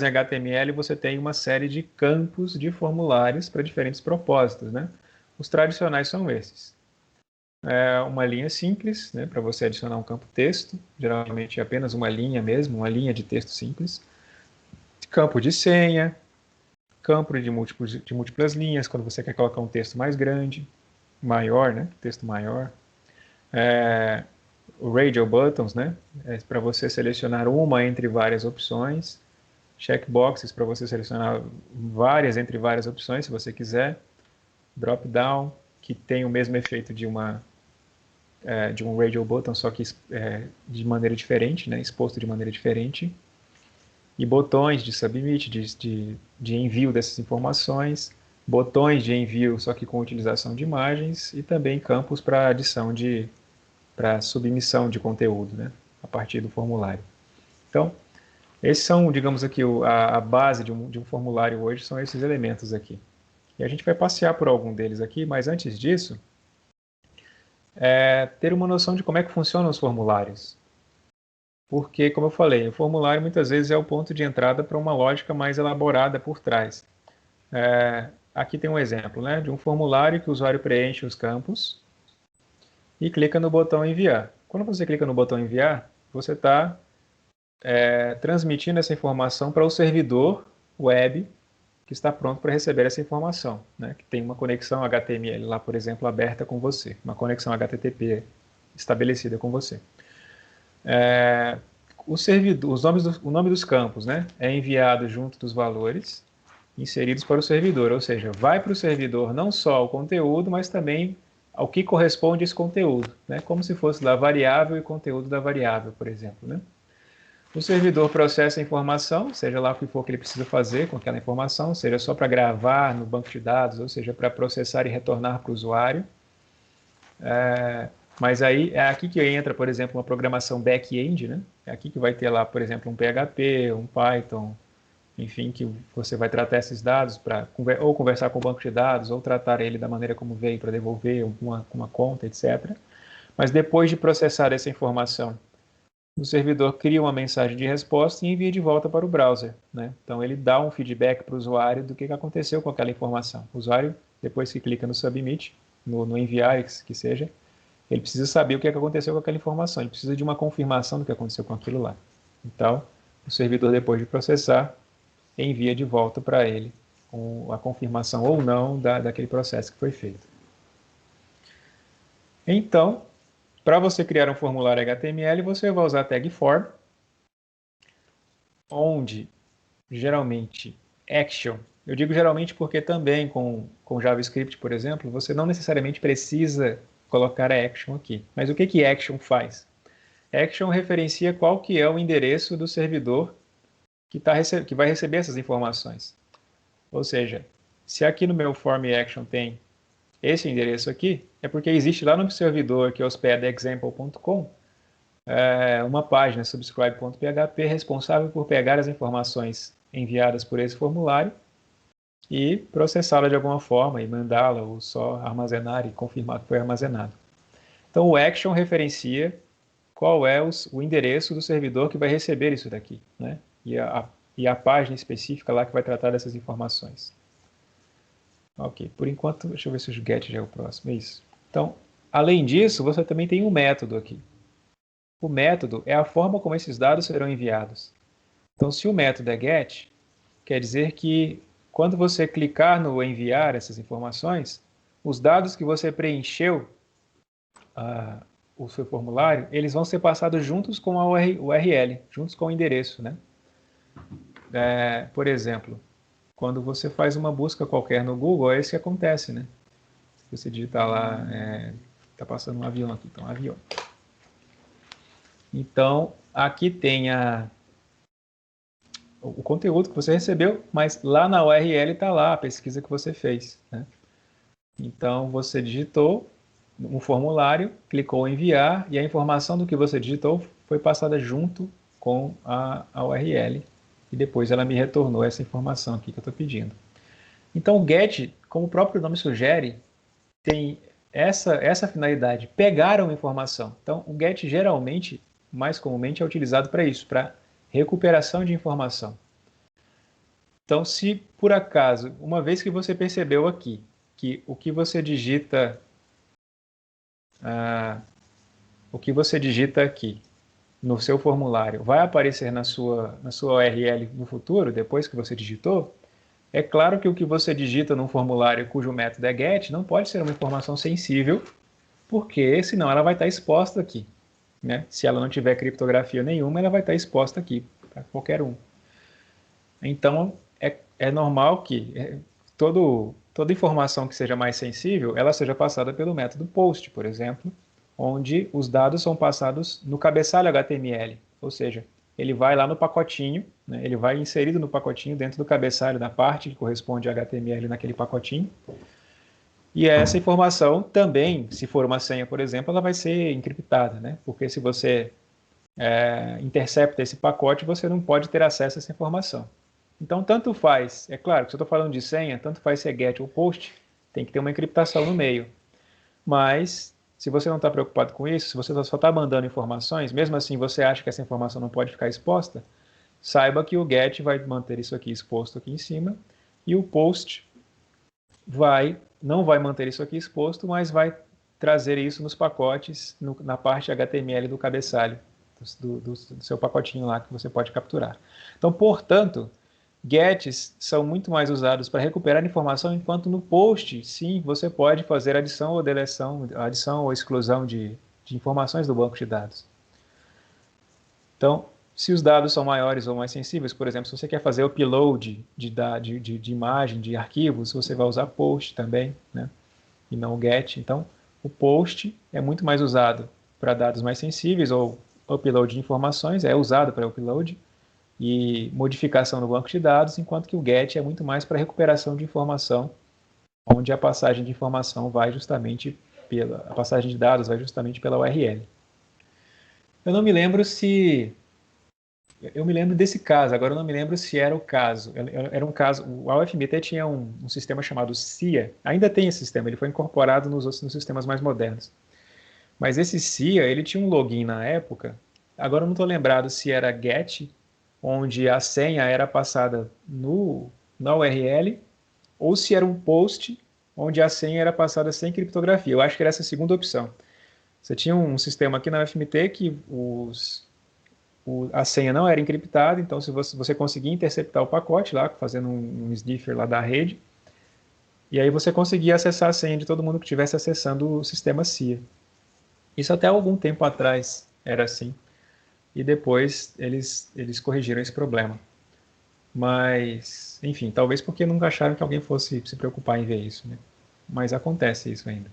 em HTML, você tem uma série de campos de formulários para diferentes propósitos, né? Os tradicionais são esses. Uma linha simples, né, para você adicionar um campo texto, geralmente apenas uma linha mesmo, uma linha de texto simples. Campo de senha, campo de múltiplas linhas, quando você quer colocar um texto mais grande, maior, né, texto maior. O radial buttons, né, para você selecionar uma entre várias opções. Checkboxes para você selecionar várias entre várias opções, se você quiser. Drop down, que tem o mesmo efeito de um radial button, só que de maneira diferente, né, exposto de maneira diferente. E botões de submit, de envio dessas informações, botões de envio, só que com utilização de imagens, e também campos para adição para submissão de conteúdo, né, a partir do formulário. Então, esses são, digamos aqui, a base de um formulário hoje, são esses elementos aqui. E a gente vai passear por algum deles aqui, mas antes disso, ter uma noção de como é que funcionam os formulários. Porque, como eu falei, o formulário muitas vezes é o ponto de entrada para uma lógica mais elaborada por trás. Aqui tem um exemplo, né, de um formulário que o usuário preenche os campos e clica no botão enviar. Quando você clica no botão enviar, você está transmitindo essa informação para o servidor web que está pronto para receber essa informação, né, que tem uma conexão HTML lá, por exemplo, aberta com você, uma conexão HTTP estabelecida com você. O nome dos campos, né, é enviado junto dos valores inseridos para o servidor, ou seja, vai para o servidor não só o conteúdo, mas também ao que corresponde esse conteúdo, né, como se fosse da variável e conteúdo da variável, por exemplo, né. O servidor processa a informação, seja lá o que for que ele precisa fazer com aquela informação, seja só para gravar no banco de dados, ou seja para processar e retornar para o usuário. Mas aí é aqui que entra, por exemplo, uma programação back-end, né? É aqui que vai ter lá, por exemplo, um PHP, um Python, enfim, que você vai tratar esses dados para ou conversar com o banco de dados, ou tratar ele da maneira como veio para devolver uma conta, etc. Mas depois de processar essa informação o servidor cria uma mensagem de resposta e envia de volta para o browser, né? Então, ele dá um feedback para o usuário do que aconteceu com aquela informação. O usuário, depois que clica no submit, no enviar, que seja, ele precisa saber o que aconteceu com aquela informação. Ele precisa de uma confirmação do que aconteceu com aquilo lá. Então, o servidor, depois de processar, envia de volta para ele a confirmação ou não daquele processo que foi feito. Então, para você criar um formulário HTML, você vai usar a tag form, onde geralmente action, eu digo geralmente porque também com JavaScript, por exemplo, você não necessariamente precisa colocar a action aqui. Mas o que action faz? Action referencia qual que é o endereço do servidor que vai receber essas informações. Ou seja, se aqui no meu form action tem esse endereço aqui, é porque existe lá no servidor que hospeda example.com uma página subscribe.php responsável por pegar as informações enviadas por esse formulário e processá-la de alguma forma e mandá-la ou só armazenar e confirmar que foi armazenado. Então o action referencia qual é o endereço do servidor que vai receber isso daqui, né? E a página específica lá que vai tratar dessas informações. Ok, por enquanto, deixa eu ver se o get já é o próximo, é isso. Então, além disso, você também tem um método aqui. O método é a forma como esses dados serão enviados. Então, se o método é get, quer dizer que quando você clicar no enviar essas informações, os dados que você preencheu o seu formulário, eles vão ser passados juntos com a URL, juntos com o endereço, né? Por exemplo, quando você faz uma busca qualquer no Google, é isso que acontece, né? Se você digitar lá, tá passando um avião aqui, então avião. Então, aqui tem o conteúdo que você recebeu, mas lá na URL está lá a pesquisa que você fez, né? Então, você digitou um formulário, clicou em enviar, e a informação do que você digitou foi passada junto com a URL, e depois ela me retornou essa informação aqui que eu estou pedindo. Então, o GET, como o próprio nome sugere, tem essa finalidade, pegar uma informação. Então, o GET geralmente, mais comumente, é utilizado para isso, para recuperação de informação. Então, se por acaso, uma vez que você percebeu aqui, que o que você digita aqui no seu formulário vai aparecer na sua URL no futuro, depois que você digitou, é claro que o que você digita num formulário cujo método é get não pode ser uma informação sensível, porque senão ela vai estar exposta aqui, né? Se ela não tiver criptografia nenhuma, ela vai estar exposta aqui para qualquer um. Então, é normal que toda informação que seja mais sensível, ela seja passada pelo método POST, por exemplo, onde os dados são passados no cabeçalho HTML, ou seja, ele vai lá no pacotinho, né, ele vai inserido no pacotinho dentro do cabeçalho da parte que corresponde a HTML naquele pacotinho, e essa informação também, se for uma senha, por exemplo, ela vai ser encriptada, né? Porque se você intercepta esse pacote, você não pode ter acesso a essa informação. Então, tanto faz, é claro, se eu estou falando de senha, tanto faz se é get ou post, tem que ter uma encriptação no meio. Mas, se você não está preocupado com isso, se você só está mandando informações, mesmo assim você acha que essa informação não pode ficar exposta, saiba que o get vai manter isso aqui exposto aqui em cima, e o post não vai manter isso aqui exposto, mas vai trazer isso nos pacotes, na parte HTML do cabeçalho, do seu pacotinho lá que você pode capturar. Então, portanto, gets são muito mais usados para recuperar informação, enquanto no post, sim, você pode fazer adição ou deleção, adição ou exclusão de informações do banco de dados. Então, se os dados são maiores ou mais sensíveis, por exemplo, se você quer fazer upload de imagem, de arquivos, você vai usar post também, né? E não o get. Então, o post é muito mais usado para dados mais sensíveis ou upload de informações, é usado para upload e modificação no banco de dados, enquanto que o get é muito mais para recuperação de informação, onde a passagem de informação vai justamente a passagem de dados vai justamente pela URL. Eu não me lembro se eu me lembro desse caso, agora eu não me lembro se era o caso. Era um caso, a UFMT tinha um sistema chamado CIA, ainda tem esse sistema, ele foi incorporado nos sistemas mais modernos. Mas esse CIA, ele tinha um login na época, agora eu não estou lembrado se era GET, onde a senha era passada na URL, ou se era um POST, onde a senha era passada sem criptografia. Eu acho que era essa segunda opção. Você tinha um sistema aqui na UFMT que a senha não era encriptada, então se você conseguia interceptar o pacote lá, fazendo um sniffer lá da rede, e aí você conseguia acessar a senha de todo mundo que estivesse acessando o sistema CIA. Isso até algum tempo atrás era assim. E depois eles corrigiram esse problema. Mas, enfim, talvez porque nunca acharam que alguém fosse se preocupar em ver isso, né? Mas acontece isso ainda.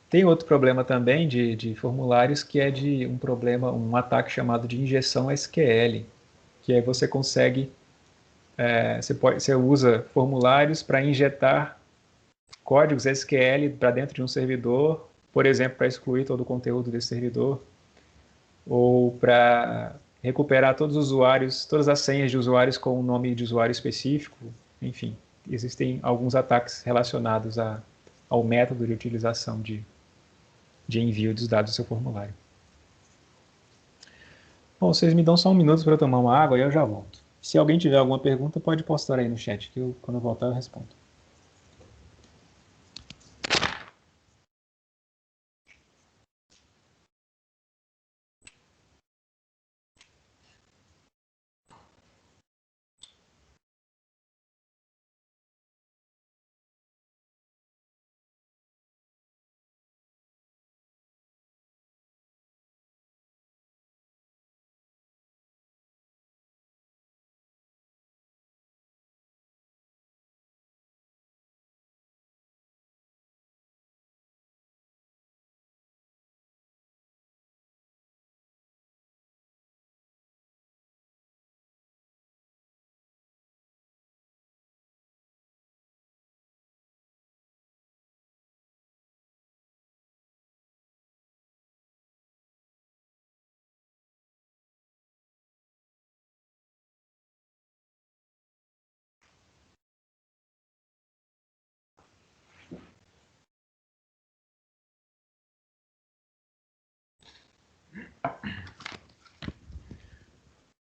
Tem outro problema também de formulários, que é de um problema, um ataque chamado de injeção SQL, que aí você consegue, você usa formulários para injetar códigos SQL para dentro de um servidor, por exemplo, para excluir todo o conteúdo desse servidor, ou para recuperar todos os usuários, todas as senhas de usuários com um nome de usuário específico. Enfim, existem alguns ataques relacionados ao método de utilização de envio dos dados do seu formulário. Bom, vocês me dão só um minuto para eu tomar uma água e eu já volto. Se alguém tiver alguma pergunta, pode postar aí no chat, que quando eu voltar eu respondo.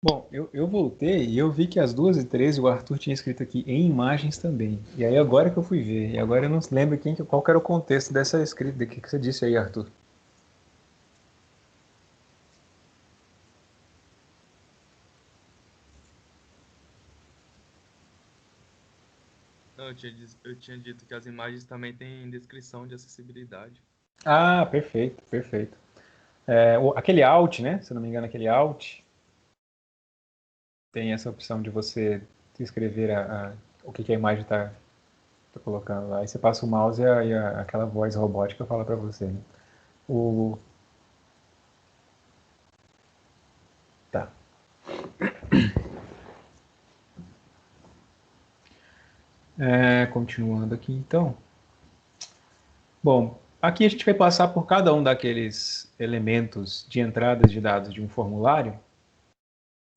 Bom, eu voltei e eu vi que às 2h13 o Arthur tinha escrito aqui em imagens também. E aí agora que eu fui ver, e agora eu não lembro qual que era o contexto dessa escrita, o que você disse aí, Arthur? Não, eu tinha dito que as imagens também têm descrição de acessibilidade. Ah, perfeito, perfeito. Aquele alt, né? Se eu não me engano, aquele alt tem essa opção de você escrever o que a imagem está colocando lá. Aí você passa o mouse e aquela voz robótica fala para você, né? O, tá. Continuando aqui então. Bom, aqui a gente vai passar por cada um daqueles elementos de entrada de dados de um formulário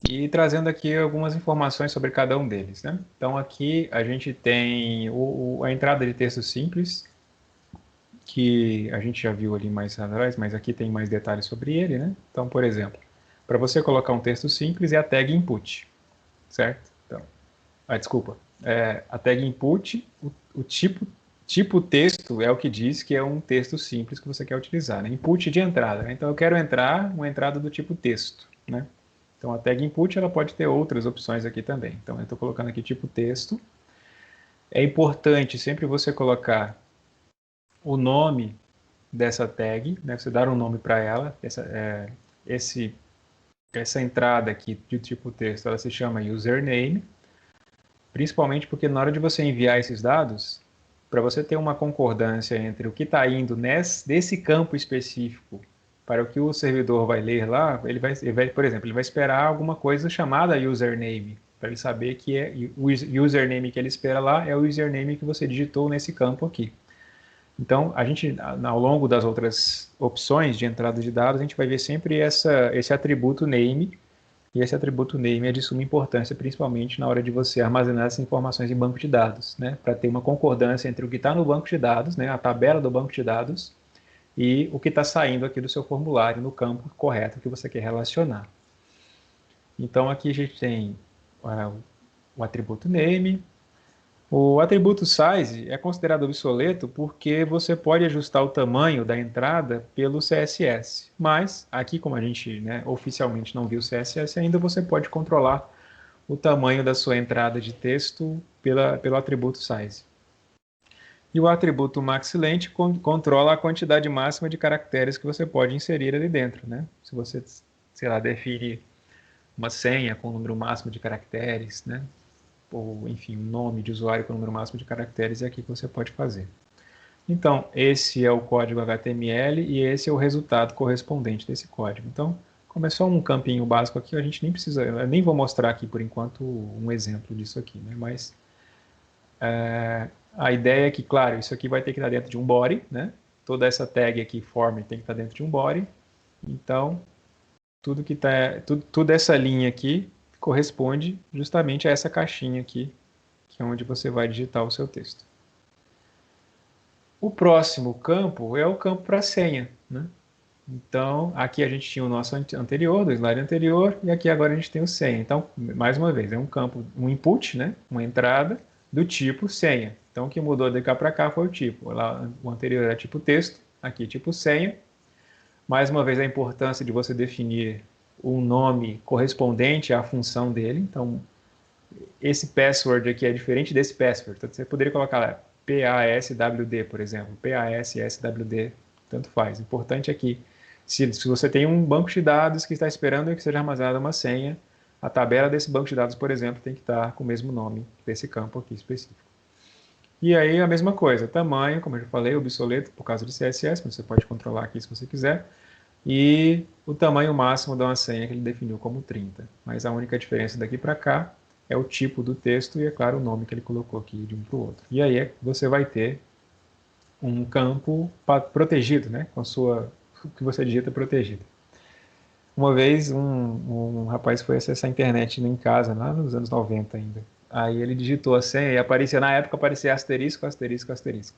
e trazendo aqui algumas informações sobre cada um deles, né? Então aqui a gente tem a entrada de texto simples, que a gente já viu ali mais atrás, mas aqui tem mais detalhes sobre ele, né? Então, por exemplo, para você colocar um texto simples é a tag input, certo? Então, desculpa, a tag input, o tipo texto é o que diz que é um texto simples que você quer utilizar, né? Input de entrada, né? Então eu quero uma entrada do tipo texto, né? Então a tag input ela pode ter outras opções aqui também. Então eu estou colocando aqui tipo texto. É importante sempre você colocar o nome dessa tag, né? Você dar um nome para ela. Essa entrada aqui de tipo texto, ela se chama username, principalmente porque na hora de você enviar esses dados, para você ter uma concordância entre o que está indo desse campo específico para o que o servidor vai ler lá, por exemplo, ele vai esperar alguma coisa chamada username, para ele saber que o username que ele espera lá é o username que você digitou nesse campo aqui. Então, a gente, ao longo das outras opções de entrada de dados, a gente vai ver sempre esse atributo name, e esse atributo name é de suma importância, principalmente na hora de você armazenar essas informações em banco de dados, né? Para ter uma concordância entre o que está no banco de dados, né? A tabela do banco de dados, e o que está saindo aqui do seu formulário no campo correto que você quer relacionar. Então aqui a gente tem o atributo name. O atributo size é considerado obsoleto porque você pode ajustar o tamanho da entrada pelo CSS. Mas aqui, como a gente oficialmente não viu o CSS ainda, você pode controlar o tamanho da sua entrada de texto pelo atributo size. E o atributo maxLength controla a quantidade máxima de caracteres que você pode inserir ali dentro, né? Se você, sei lá, define uma senha com o número máximo de caracteres, né? Ou, enfim, um nome de usuário com o número máximo de caracteres, é aqui que você pode fazer. Então, esse é o código HTML e esse é o resultado correspondente desse código. Então, como é só um campinho básico aqui, a gente nem precisa, eu nem vou mostrar aqui por enquanto um exemplo disso aqui, né? Mas a ideia é que, claro, isso aqui vai ter que estar dentro de um body, né? Toda essa tag aqui, form, tem que estar dentro de um body. Então, tudo essa linha aqui corresponde justamente a essa caixinha aqui, que é onde você vai digitar o seu texto. O próximo campo é o campo para senha, né? Então, aqui a gente tinha o nosso anterior, do slide anterior, e aqui agora a gente tem o senha. Então, mais uma vez, é um campo, um input, né? Uma entrada do tipo senha. Então, o que mudou de cá para cá foi o tipo. Lá, o anterior era tipo texto, aqui tipo senha. Mais uma vez, a importância de você definir um nome correspondente à função dele. Então, esse password aqui é diferente desse password. Então, você poderia colocar lá PASWD, por exemplo. PASSWD, tanto faz. O importante é que, se você tem um banco de dados que está esperando que seja armazenada uma senha, a tabela desse banco de dados, por exemplo, tem que estar com o mesmo nome desse campo aqui específico. E aí, a mesma coisa. Tamanho, como eu já falei, obsoleto por causa do CSS, mas você pode controlar aqui se você quiser. E o tamanho máximo de uma senha que ele definiu como 30. Mas a única diferença daqui para cá é o tipo do texto e, é claro, o nome que ele colocou aqui de um para o outro. E aí você vai ter um campo protegido, né? Com a sua, o que você digita protegido. Uma vez um rapaz foi acessar a internet em casa, lá nos anos 90 ainda. Aí ele digitou a senha e aparecia, na época aparecia asterisco, asterisco, asterisco.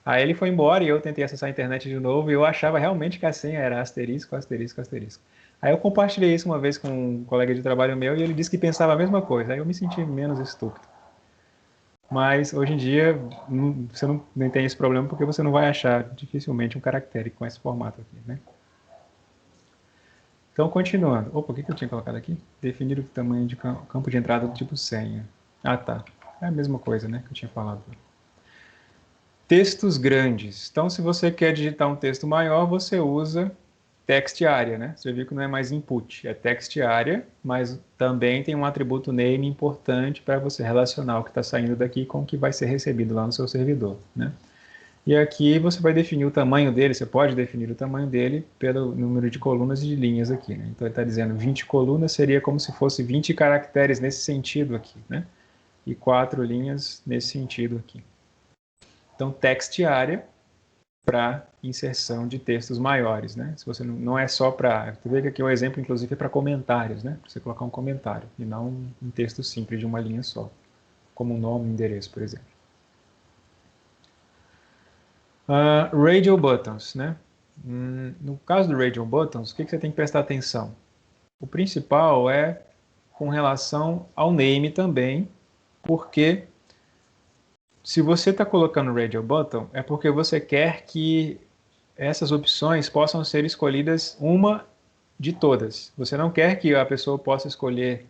Aí ele foi embora e eu tentei acessar a internet de novo e eu achava realmente que a senha era asterisco, asterisco, asterisco. Aí eu compartilhei isso uma vez com um colega de trabalho meu e ele disse que pensava a mesma coisa. Aí eu me senti menos estúpido. Mas hoje em dia você nem tem esse problema porque você não vai achar dificilmente um caractere com esse formato aqui, né? Então, continuando. Opa, o que eu tinha colocado aqui? Definir o tamanho de campo de entrada do tipo senha. Ah, tá. É a mesma coisa, né, que eu tinha falado. Textos grandes. Então, se você quer digitar um texto maior, você usa text area, né? Você viu que não é mais input, é text area, mas também tem um atributo name importante para você relacionar o que está saindo daqui com o que vai ser recebido lá no seu servidor, né? E aqui você vai definir o tamanho dele, você pode definir o tamanho dele pelo número de colunas e de linhas aqui, né? Então ele está dizendo 20 colunas seria como se fosse 20 caracteres nesse sentido aqui, né? E 4 linhas nesse sentido aqui. Então, text area para inserção de textos maiores, né? Se você não é só para... Você vê que aqui o exemplo, inclusive, é para comentários, né? Para você colocar um comentário, e não um texto simples de uma linha só, como um nome, um endereço, por exemplo. Radial buttons, né? No caso do radial buttons, o que você tem que prestar atenção? O principal é com relação ao name também, porque se você está colocando radial button, é porque você quer que essas opções possam ser escolhidas uma de todas. Você não quer que a pessoa possa escolher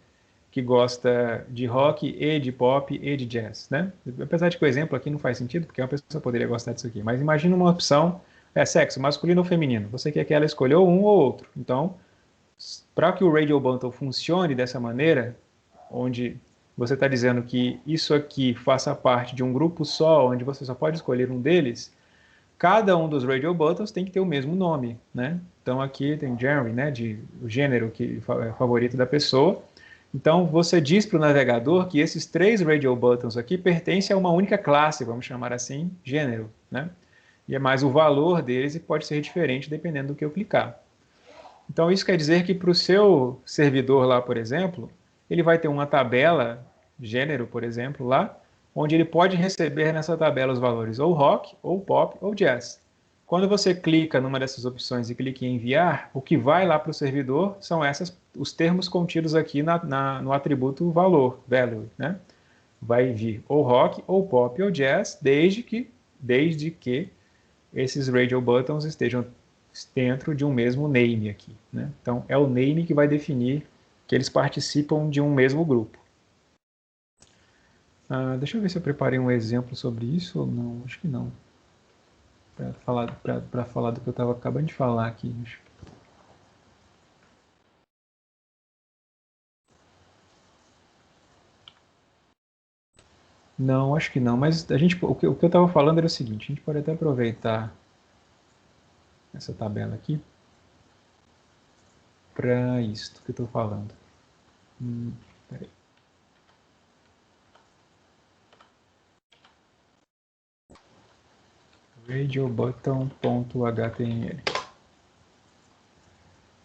que gosta de rock e de pop e de jazz, né? Apesar de que o exemplo aqui não faz sentido, porque uma pessoa poderia gostar disso aqui. Mas imagina uma opção, sexo, masculino ou feminino. Você quer que ela escolha um ou outro. Então, para que o radial button funcione dessa maneira, onde você está dizendo que isso aqui faça parte de um grupo só, onde você só pode escolher um deles, cada um dos radial buttons tem que ter o mesmo nome, né? Então aqui tem genre, né, o gênero que é favorito da pessoa. Então você diz para o navegador que esses 3 radial buttons aqui pertencem a uma única classe, vamos chamar assim, gênero, né? E é mais o valor deles e pode ser diferente dependendo do que eu clicar. Então isso quer dizer que para o seu servidor lá, por exemplo, ele vai ter uma tabela, gênero, por exemplo, lá, onde ele pode receber nessa tabela os valores ou rock, ou pop, ou jazz. Quando você clica numa dessas opções e clica em enviar, o que vai lá para o servidor são os termos contidos aqui no atributo valor, value, né? Vai vir ou rock, ou pop, ou jazz, desde que esses radio buttons estejam dentro de um mesmo name aqui, né? Então, é o name que vai definir que eles participam de um mesmo grupo. Deixa eu ver se eu preparei um exemplo sobre isso ou não. Acho que não. Para falar do que eu estava acabando de falar aqui. Não, acho que não. Mas o que eu estava falando era o seguinte: a gente pode até aproveitar essa tabela aqui para isso que eu estou falando. Peraí. radiobutton.html.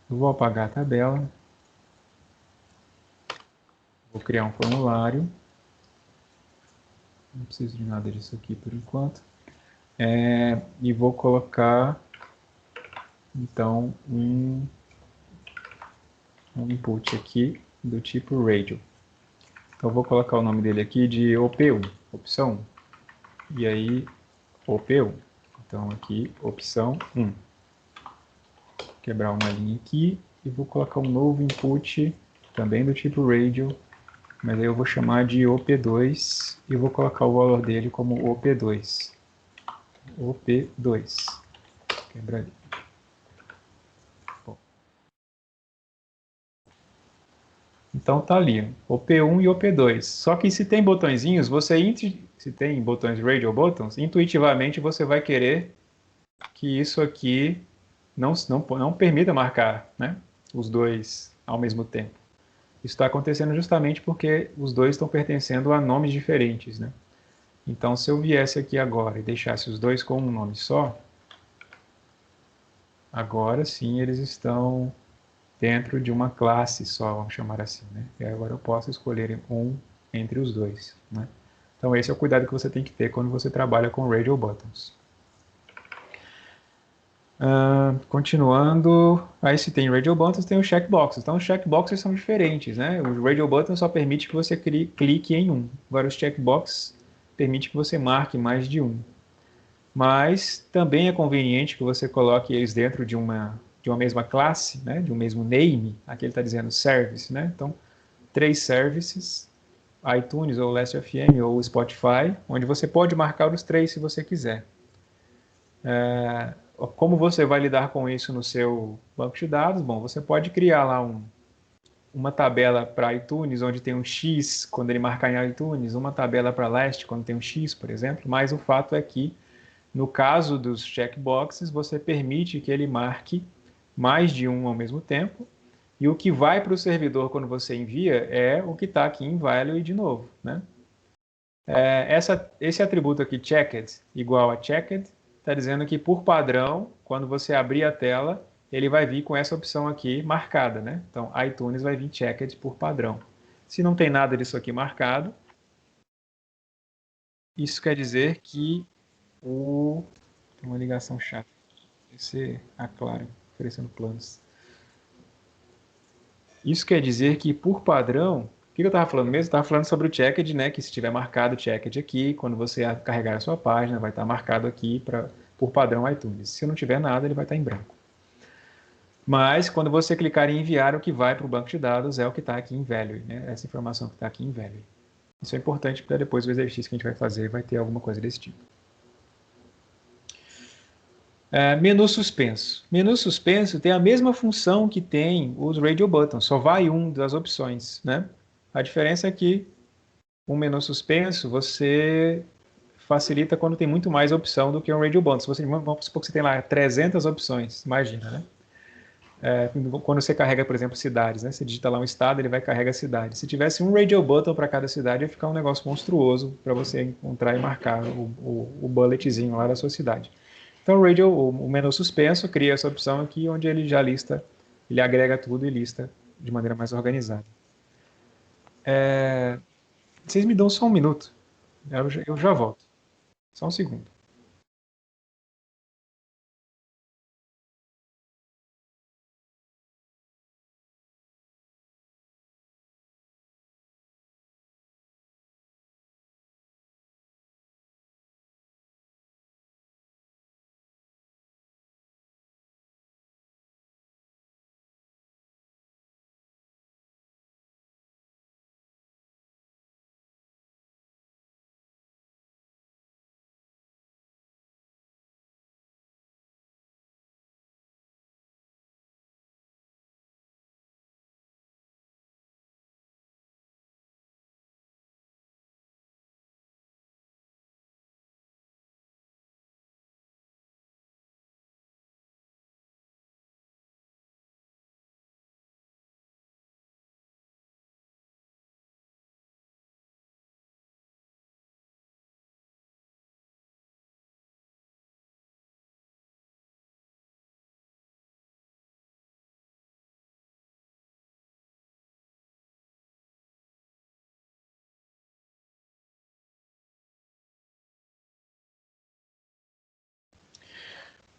Eu vou apagar a tabela. Vou criar um formulário. Não preciso de nada disso aqui por enquanto. E vou colocar, então, um input aqui do tipo radio. Então, eu vou colocar o nome dele aqui de OP1, opção 1. E aí, OP1. Então, aqui, opção 1. Vou quebrar uma linha aqui e vou colocar um novo input, também do tipo radio, mas aí eu vou chamar de OP2 e vou colocar o valor dele como OP2. OP2. Quebra ali. Bom. Então tá ali, OP1 e OP2. Só que se tem botõezinhos, se tem botões radio buttons, intuitivamente você vai querer que isso aqui não permita marcar, né, os dois ao mesmo tempo. Isso está acontecendo justamente porque os dois estão pertencendo a nomes diferentes, né? Então, se eu viesse aqui agora e deixasse os dois com um nome só, agora sim eles estão dentro de uma classe só, vamos chamar assim, né? E agora eu posso escolher um entre os dois, né? Então, esse é o cuidado que você tem que ter quando você trabalha com radio buttons. Continuando, aí se tem radio buttons, tem os checkboxes. Então, os checkboxes são diferentes, né? O radio button só permite que você clique em um. Agora, os checkboxes permite que você marque mais de um. Mas também é conveniente que você coloque eles dentro de uma mesma classe, né? De um mesmo name. Aqui ele está dizendo service, né? Então, 3 services, iTunes ou Last.fm ou Spotify, onde você pode marcar os 3 se você quiser. Como você vai lidar com isso no seu banco de dados? Bom, você pode criar lá uma tabela para iTunes, onde tem um X quando ele marcar em iTunes, uma tabela para Last quando tem um X, por exemplo, mas o fato é que, no caso dos checkboxes, você permite que ele marque mais de um ao mesmo tempo, e o que vai para o servidor quando você envia é o que está aqui em value de novo, né? Esse atributo aqui, checked, igual a checked, está dizendo que, por padrão, quando você abrir a tela, ele vai vir com essa opção aqui marcada, né? Então, iTunes vai vir checked por padrão. Se não tem nada disso aqui marcado, isso quer dizer que tem uma ligação chata. Você aclara, oferecendo planos. Isso quer dizer que, por padrão, o que eu estava falando mesmo? Eu estava falando sobre o checked, né? Que se tiver marcado checked aqui, quando você carregar a sua página, vai estar marcado aqui por padrão iTunes. Se não tiver nada, ele vai estar em branco. Mas, quando você clicar em enviar, o que vai para o banco de dados é o que está aqui em value, né? Essa informação que está aqui em value. Isso é importante para depois o exercício que a gente vai fazer vai ter alguma coisa desse tipo. Menu suspenso. Menu suspenso tem a mesma função que tem os radio buttons, só vai um das opções, né? A diferença é que um menu suspenso você facilita quando tem muito mais opção do que um radio button. Vamos supor que você tem lá 300 opções, imagina, né? Quando você carrega, por exemplo, cidades, né? Você digita lá um estado, ele vai carregar cidade. Se tivesse um radio button para cada cidade, ia ficar um negócio monstruoso para você encontrar e marcar o bulletzinho lá da sua cidade. Então o menu suspenso cria essa opção aqui, onde ele já lista, ele agrega tudo e lista de maneira mais organizada. Vocês me dão só um minuto, eu já volto. Só um segundo.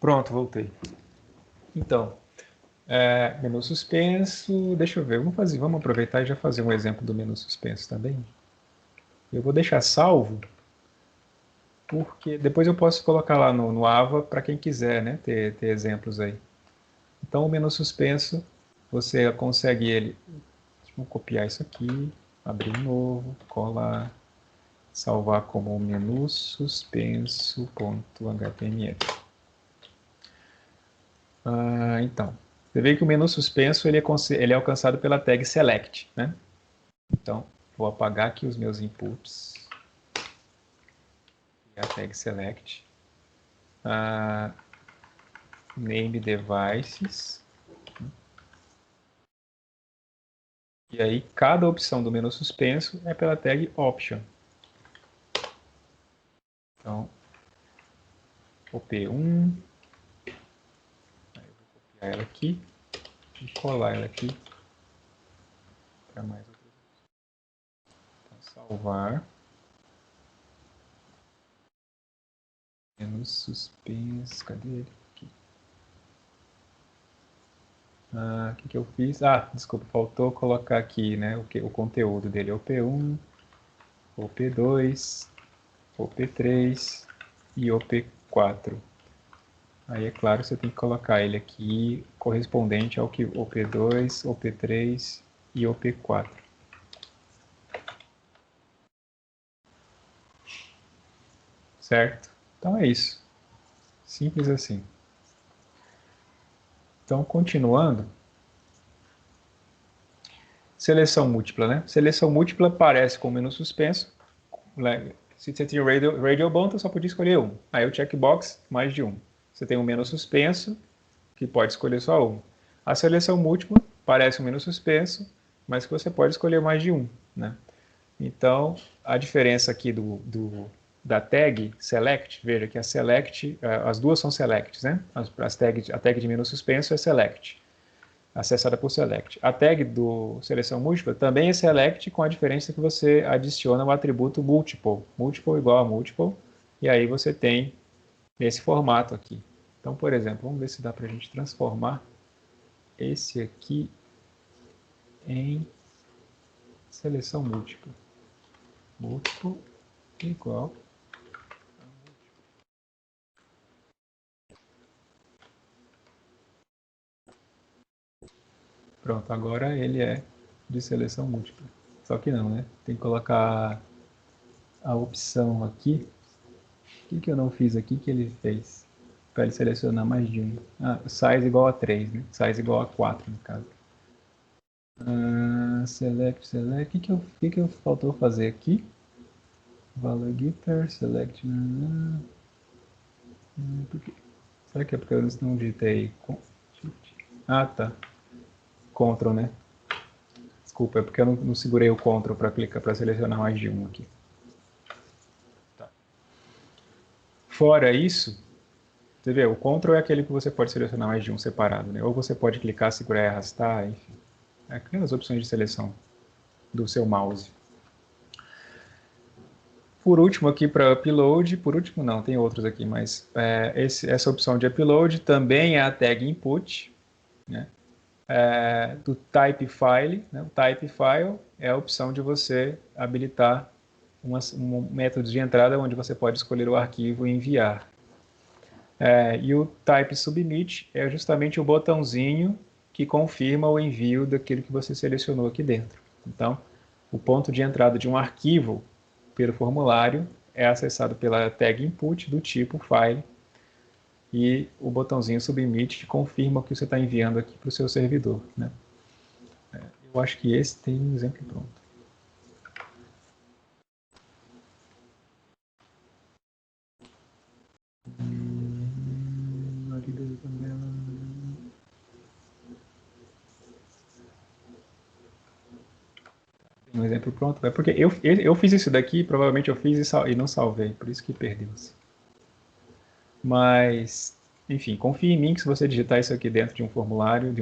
Pronto, voltei. Então, menu suspenso, deixa eu ver, vamos aproveitar e já fazer um exemplo do menu suspenso também. Eu vou deixar salvo, porque depois eu posso colocar lá no Ava para quem quiser, né, ter exemplos aí. Então, o menu suspenso, você consegue ele. Deixa eu copiar isso aqui, abrir um novo, colar, salvar como menu suspenso.html. Então, você vê que o menu suspenso ele é alcançado pela tag select, né? Então, vou apagar aqui os meus inputs. E a tag select. Name devices. E aí, cada opção do menu suspenso é pela tag option. Então, op1. Aí eu vou copiar ela aqui e colar ela aqui para mais outras. Então, salvar. Menu suspenso, cadê ele? Aqui. O que eu fiz? Desculpa, faltou colocar aqui, né, o conteúdo dele. OP1, OP2, OP3 e OP4. Aí, é claro, você tem que colocar ele aqui correspondente ao que OP2, OP3 e OP4. Certo? Então é isso. Simples assim. Então, continuando. Seleção múltipla, né? Seleção múltipla aparece com menu suspenso. Se você tinha radial button, só podia escolher um. Aí o checkbox, mais de um. Você tem um menu suspenso, que pode escolher só um. A seleção múltipla parece um menu suspenso, mas que você pode escolher mais de um, né? Então, a diferença aqui da tag select, veja que a select, as duas são selects, né? A tag de menu suspenso é select, acessada por select. A tag do seleção múltipla também é select, com a diferença que você adiciona o atributo multiple. Multiple igual a multiple, e aí você tem esse formato aqui. Então, por exemplo, vamos ver se dá para a gente transformar esse aqui em seleção múltipla. Múltiplo igual a múltiplo. Pronto, agora ele é de seleção múltipla. Só que não, né? Tem que colocar a opção aqui. O que eu não fiz aqui que ele fez? Para ele selecionar mais de um. Size igual a 3, né? Size igual a 4, no caso. Select. O que eu faltou fazer aqui? Valor guitar, select. Será que é porque eu não digitei? Tá. Ctrl, né? Desculpa, é porque eu não segurei o Ctrl para clicar para selecionar mais de um aqui. Tá. Fora isso, você vê, o Ctrl é aquele que você pode selecionar mais de um separado, né? Ou você pode clicar, segurar e arrastar, enfim. É aquelas opções de seleção do seu mouse. Por último aqui para upload, por último não, tem outros aqui, mas essa opção de upload também é a tag input, né? Do type file, né? O type file é a opção de você habilitar um método de entrada onde você pode escolher o arquivo e enviar. E o type submit é justamente o botãozinho que confirma o envio daquilo que você selecionou aqui dentro. Então, o ponto de entrada de um arquivo pelo formulário é acessado pela tag input do tipo file e o botãozinho submit confirma o que você está enviando aqui para o seu servidor, né? Eu acho que esse tem um exemplo pronto. Um exemplo pronto, porque eu fiz isso daqui, provavelmente eu fiz e não salvei, por isso que perdeu-se. Mas, enfim, confie em mim que se você digitar isso aqui dentro de um formulário,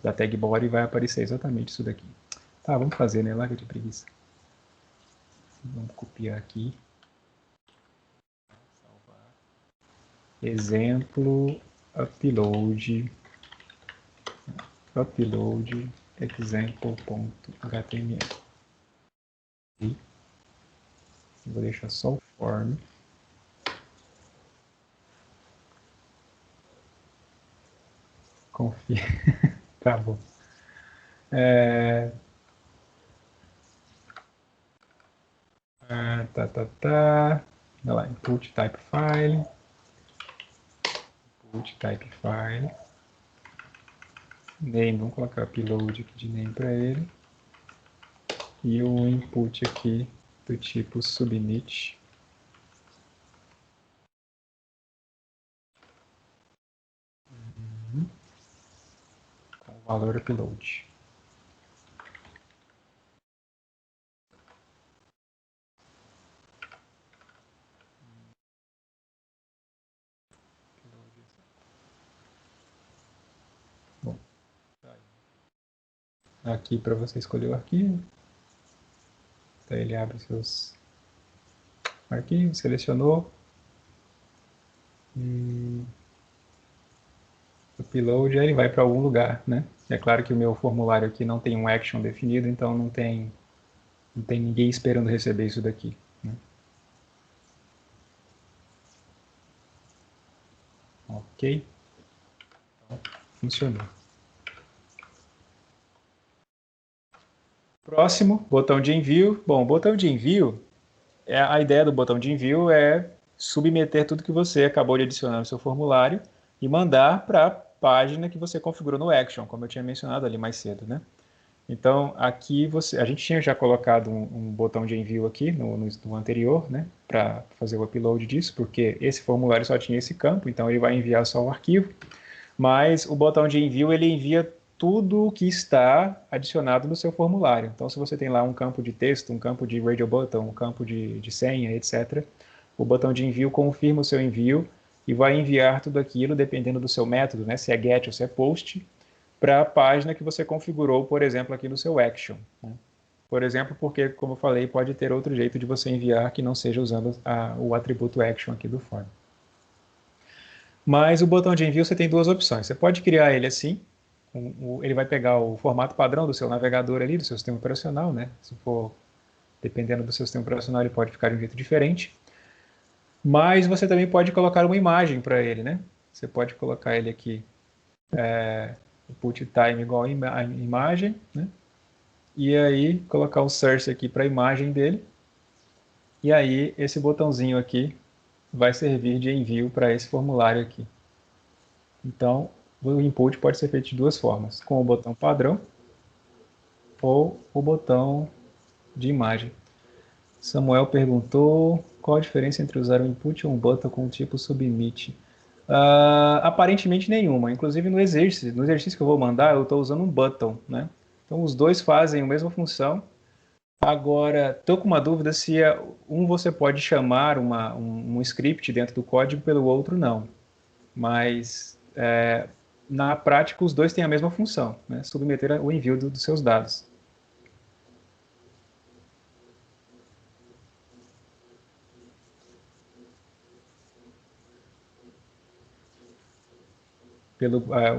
da tag body, vai aparecer exatamente isso daqui. Tá, vamos fazer, né? Larga de preguiça. Vamos copiar aqui. Salvar. exemplo upload example.html. Vou deixar só o form. Confia. Tá bom. Olha lá, input type file. Name, vamos colocar upload aqui de name para ele. E o input aqui do tipo submit. Com o valor upload. Bom, aqui para você escolher o arquivo. Então ele abre seus arquivos, selecionou. Upload, aí ele vai para algum lugar, né? É claro que o meu formulário aqui não tem um action definido, então não tem ninguém esperando receber isso daqui, né? Ok? Então, funcionou. Próximo, botão de envio. Bom, o botão de envio, a ideia do botão de envio é submeter tudo que você acabou de adicionar no seu formulário e mandar para a página que você configurou no Action, como eu tinha mencionado ali mais cedo, né? Então, aqui a gente tinha já colocado um botão de envio aqui no anterior, né, para fazer o upload disso, porque esse formulário só tinha esse campo, então ele vai enviar só o arquivo, mas o botão de envio ele envia tudo o que está adicionado no seu formulário. Então, se você tem lá um campo de texto, um campo de radio button, um campo de senha, etc., o botão de envio confirma o seu envio e vai enviar tudo aquilo, dependendo do seu método, né, se é GET ou se é POST, para a página que você configurou, por exemplo, aqui no seu Action, né? Por exemplo, porque, como eu falei, pode ter outro jeito de você enviar que não seja usando o atributo Action aqui do form. Mas o botão de envio você tem duas opções. Você pode criar ele assim, ele vai pegar o formato padrão do seu navegador ali, do seu sistema operacional, né? Se for, dependendo do seu sistema operacional, ele pode ficar de um jeito diferente. Mas você também pode colocar uma imagem para ele, né? Você pode colocar ele aqui, input time igual a imagem, né? E aí colocar o source aqui para a imagem dele. E aí esse botãozinho aqui vai servir de envio para esse formulário aqui. Então, o input pode ser feito de duas formas, com o botão padrão ou o botão de imagem. Samuel perguntou qual a diferença entre usar um input ou um button com o tipo submit. Aparentemente nenhuma. Inclusive no exercício que eu vou mandar, eu estou usando um button, né? Então os dois fazem a mesma função. Agora, estou com uma dúvida se um você pode chamar um script dentro do código, pelo outro não. Mas na prática os dois têm a mesma função, né? Submeter o envio dos seus dados.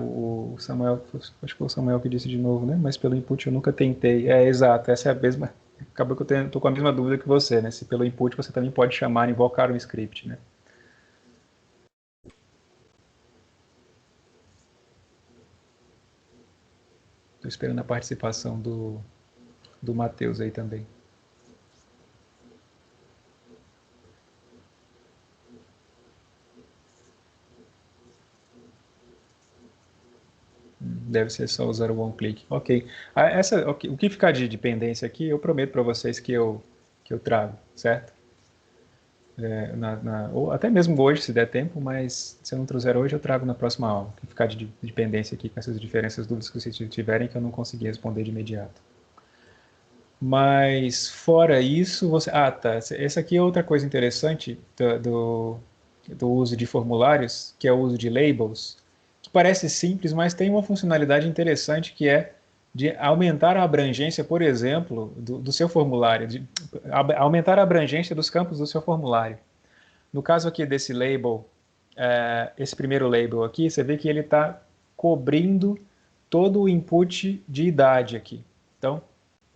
O Samuel, acho que foi o Samuel que disse de novo, né? Mas pelo input eu nunca tentei. Exato, essa é a mesma. Acabou que eu estou com a mesma dúvida que você, né? Se pelo input você também pode chamar, invocar um script, né? Estou esperando a participação do Matheus aí também. Deve ser só usar o one-click. Ok. O que ficar de dependência aqui, eu prometo para vocês que eu trago, certo? Ou até mesmo hoje, se der tempo, mas se eu não trouxer hoje, eu trago na próxima aula. O que ficar de dependência aqui com essas diferenças, dúvidas que vocês tiverem, que eu não consegui responder de imediato. Mas, fora isso, você... tá. Essa aqui é outra coisa interessante do uso de formulários, que é o uso de labels, que parece simples, mas tem uma funcionalidade interessante que é de aumentar a abrangência, por exemplo, do seu formulário, de aumentar a abrangência dos campos do seu formulário. No caso aqui desse label esse primeiro label aqui, você vê que ele está cobrindo todo o input de idade aqui. Então,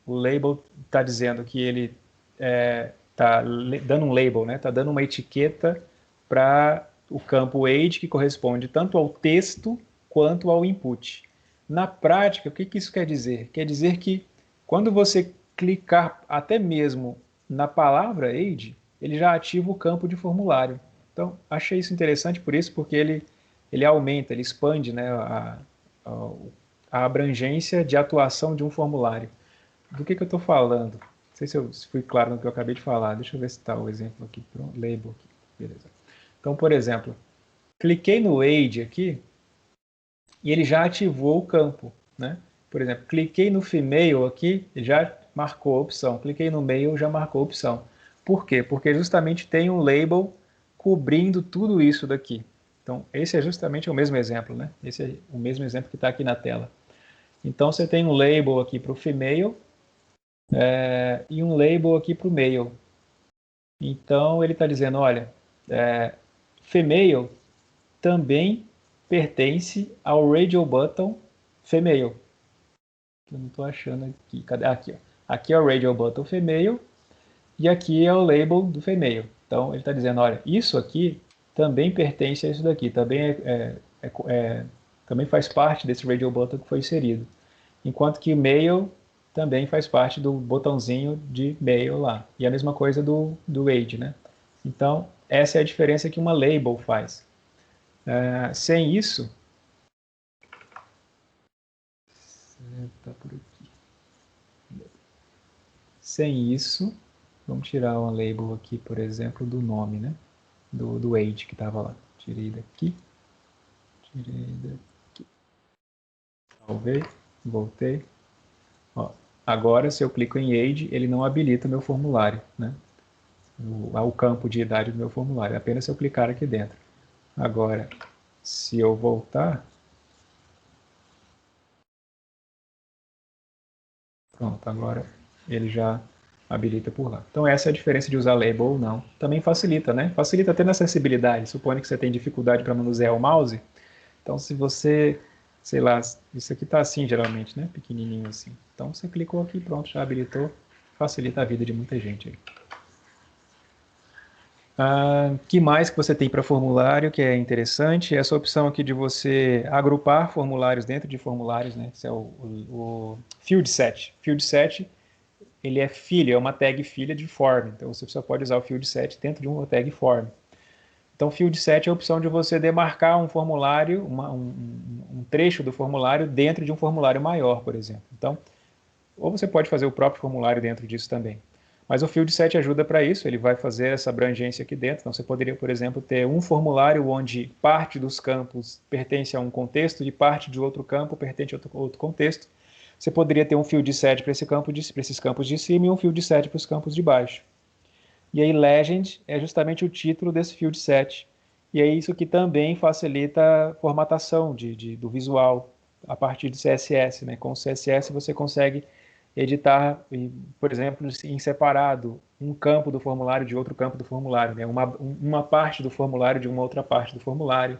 o label está dizendo que ele está dando um label, né? Está dando uma etiqueta para o campo age, que corresponde tanto ao texto quanto ao input. Na prática, o que isso quer dizer? Quer dizer que quando você clicar até mesmo na palavra age, ele já ativa o campo de formulário. Então, achei isso interessante por isso, porque ele aumenta, ele expande, né, a abrangência de atuação de um formulário. Do que eu estou falando? Não sei se eu fui claro no que eu acabei de falar. Deixa eu ver se está o exemplo aqui. Pronto, label aqui. Beleza. Então, por exemplo, cliquei no age aqui e ele já ativou o campo, né? Por exemplo, cliquei no female aqui, já marcou a opção. Cliquei no male, já marcou a opção. Por quê? Porque justamente tem um label cobrindo tudo isso daqui. Então, esse é justamente o mesmo exemplo, né? Esse é o mesmo exemplo que está aqui na tela. Então, você tem um label aqui para o female e um label aqui para o male. Então, ele está dizendo, olha, female também pertence ao radio button female. Eu não estou achando aqui. Cadê? Aqui, ó. Aqui é o radio button female e aqui é o label do female. Então, ele está dizendo, olha, isso aqui também pertence a isso daqui, também faz parte desse radio button que foi inserido. Enquanto que o male também faz parte do botãozinho de male lá. E a mesma coisa do age, né? Então, essa é a diferença que uma label faz. Sem isso... Tá por aqui. Sem isso, vamos tirar uma label aqui, por exemplo, do nome, né? Do age que estava lá. Tirei daqui. Salvei. Voltei. Ó, agora, se eu clico em age, ele não habilita o meu formulário, né? O campo de idade do meu formulário. Apenas se eu clicar aqui dentro. Agora, se eu voltar... Pronto, agora ele já habilita por lá. Então essa é a diferença de usar label ou não. Também facilita, né? Facilita até na acessibilidade. Suponha que você tem dificuldade para manusear o mouse. Então se você, sei lá, isso aqui está assim geralmente, né? Pequenininho assim. Então você clicou aqui, pronto, já habilitou. Facilita a vida de muita gente aí. Que mais que você tem para formulário que é interessante? Essa opção aqui de você agrupar formulários dentro de formulários, né? Esse é o field set. Field set, ele é filho, é uma tag filha de form. Então você só pode usar o field set dentro de uma tag form. Então field set é a opção de você demarcar um formulário, um trecho do formulário dentro de um formulário maior, por exemplo. Então, ou você pode fazer o próprio formulário dentro disso também. Mas o field set ajuda para isso, ele vai fazer essa abrangência aqui dentro. Então você poderia, por exemplo, ter um formulário onde parte dos campos pertence a um contexto e parte de outro campo pertence a outro contexto. Você poderia ter um field set para esses campos de cima e um field set para os campos de baixo. E aí legend é justamente o título desse field set. E aí isso aqui também facilita a formatação do visual a partir de CSS, né? Com o CSS você consegue editar, por exemplo, em separado um campo do formulário de outro campo do formulário, né? Uma parte do formulário de uma outra parte do formulário.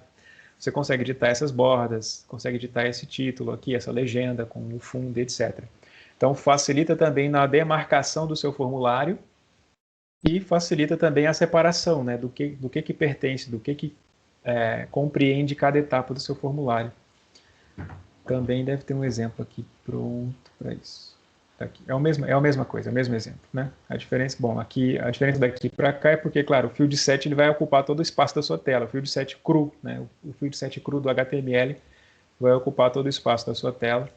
Você consegue editar essas bordas, consegue editar esse título aqui, essa legenda com o fundo, etc. Então facilita também na demarcação do seu formulário e facilita também a separação, né? Do que pertence, do que compreende cada etapa do seu formulário. Também deve ter um exemplo aqui pronto para isso. Tá aqui. É a mesma coisa, é o mesmo exemplo, né? A diferença daqui para cá é porque, claro, o field set ele vai ocupar todo o espaço da sua tela. O field set cru, né? O field set cru do HTML vai ocupar todo o espaço da sua tela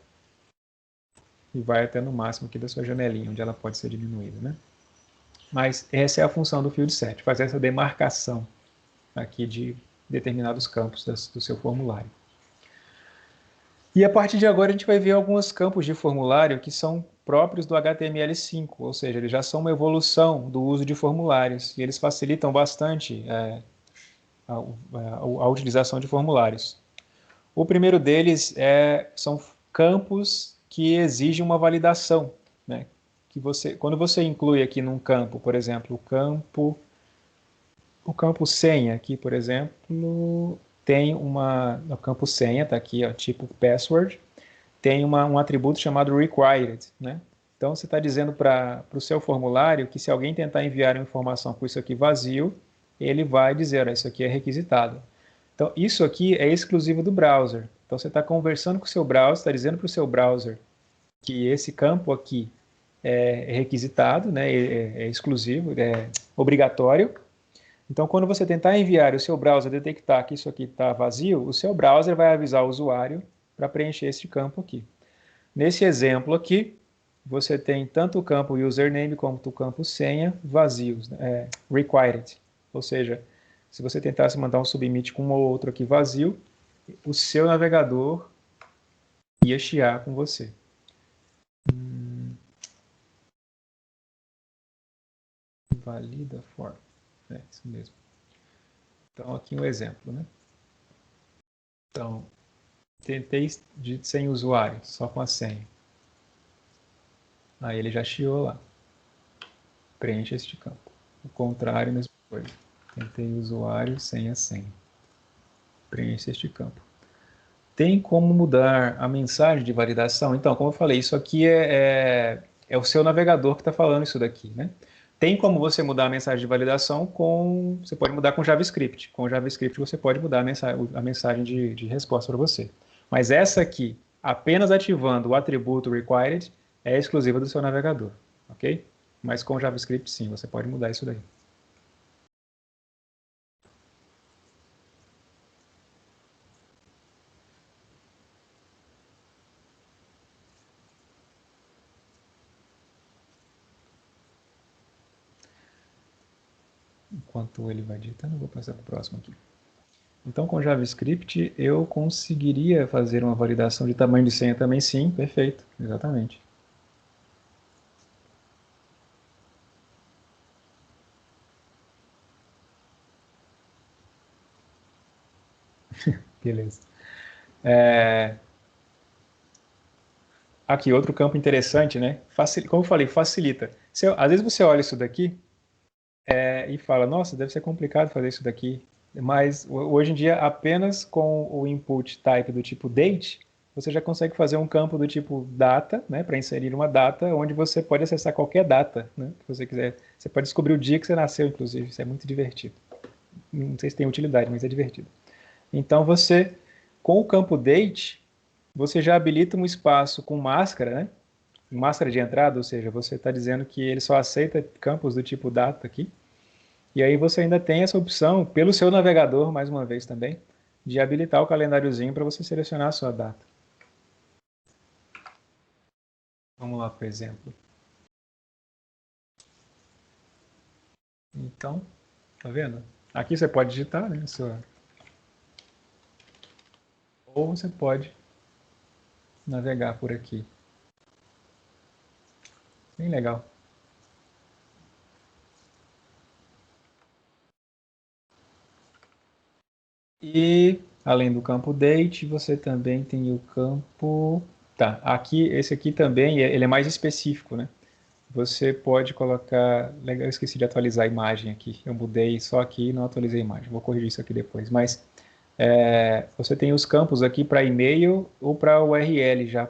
e vai até no máximo aqui da sua janelinha, onde ela pode ser diminuída, né? Mas essa é a função do field set, fazer essa demarcação aqui de determinados campos do seu formulário. E a partir de agora a gente vai ver alguns campos de formulário que são próprios do HTML5, ou seja, eles já são uma evolução do uso de formulários e eles facilitam bastante a utilização de formulários. O primeiro deles são campos que exigem uma validação, né? Quando você inclui aqui num campo, por exemplo, o campo O campo senha aqui, por exemplo, tem no campo senha, está aqui, ó, tipo password, tem um atributo chamado required, né? Então, você está dizendo para o seu formulário que se alguém tentar enviar uma informação com isso aqui vazio, ele vai dizer, isso aqui é requisitado. Então, isso aqui é exclusivo do browser. Então, você está conversando com o seu browser, está dizendo para o seu browser que esse campo aqui é requisitado, né, é exclusivo, é obrigatório. Então, quando você tentar enviar e o seu browser detectar que isso aqui está vazio, o seu browser vai avisar o usuário para preencher esse campo aqui. Nesse exemplo aqui, você tem tanto o campo username quanto o campo senha vazios, required. Ou seja, se você tentasse mandar um submit com um ou outro aqui vazio, o seu navegador ia chiar com você. Valida form. É isso mesmo. Então, aqui um exemplo, né? Então, tentei sem usuário, só com a senha. Aí ele já chiou lá. Preenche este campo. O contrário, mesma coisa. Tentei usuário sem a senha. Preenche este campo. Tem como mudar a mensagem de validação? Então, como eu falei, isso aqui é o seu navegador que está falando isso daqui, né? Tem como você mudar a mensagem de validação você pode mudar com JavaScript. Com JavaScript você pode mudar a mensagem de resposta para você. Mas essa aqui, apenas ativando o atributo required, é exclusiva do seu navegador, ok? Mas com JavaScript sim, você pode mudar isso daí. Enquanto ele vai digitando, eu vou passar para o próximo aqui. Então, com JavaScript, eu conseguiria fazer uma validação de tamanho de senha também? Sim, perfeito, exatamente. Beleza. Aqui, outro campo interessante, né? Como eu falei, facilita. Às vezes você olha isso daqui e fala, nossa, deve ser complicado fazer isso daqui. Mas hoje em dia, apenas com o input type do tipo date, você já consegue fazer um campo do tipo data, né, para inserir uma data, onde você pode acessar qualquer data, né, que você quiser. Você pode descobrir o dia que você nasceu, inclusive. Isso é muito divertido. Não sei se tem utilidade, mas é divertido. Então, com o campo date, você já habilita um espaço com máscara, né? Máscara de entrada, ou seja, você está dizendo que ele só aceita campos do tipo data aqui. E aí você ainda tem essa opção, pelo seu navegador, mais uma vez também, de habilitar o calendáriozinho para você selecionar a sua data. Vamos lá, por exemplo. Então, tá vendo? Aqui você pode digitar, né? Ou você pode navegar por aqui. Bem legal. E, além do campo date, você também tem o campo... Tá, aqui, esse aqui também, ele é mais específico, né? Você pode colocar... Legal, eu esqueci de atualizar a imagem aqui. Eu mudei só aqui e não atualizei a imagem. Vou corrigir isso aqui depois. Mas você tem os campos aqui para e-mail ou para URL já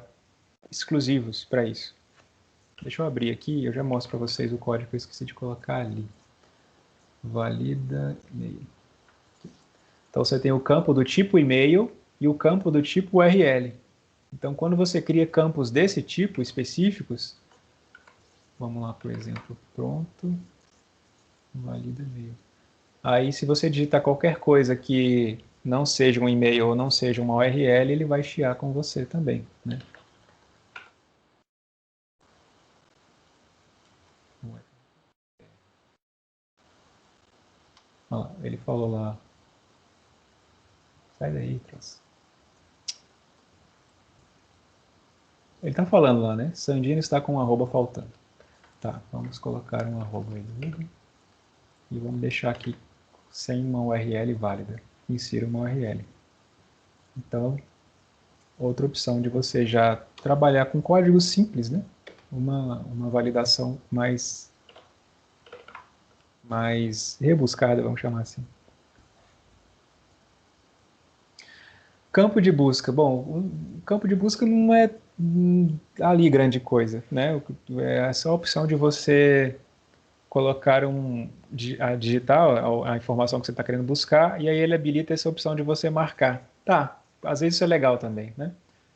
exclusivos para isso. Deixa eu abrir aqui e eu já mostro para vocês o código que eu esqueci de colocar ali. Valida e-mail. Então você tem o campo do tipo e-mail e o campo do tipo URL. Então quando você cria campos desse tipo específicos, vamos lá, por exemplo, pronto, valida e-mail. Aí se você digitar qualquer coisa que não seja um e-mail ou não seja uma URL, ele vai chiar com você também, né? Olha lá, ele falou lá, sai daí, troço. Ele está falando lá, né? Sandino está com um arroba faltando. Tá, vamos colocar um arroba aí e vamos deixar aqui sem uma URL válida. Insira uma URL. Então, outra opção de você já trabalhar com código simples, né? Uma validação mais mais rebuscada, vamos chamar assim. Campo de busca. Bom, o campo de busca não é ali grande coisa, né? É só a opção de você colocar digitar a informação que você está querendo buscar e aí ele habilita essa opção de você marcar. Tá, às vezes isso é legal também, né?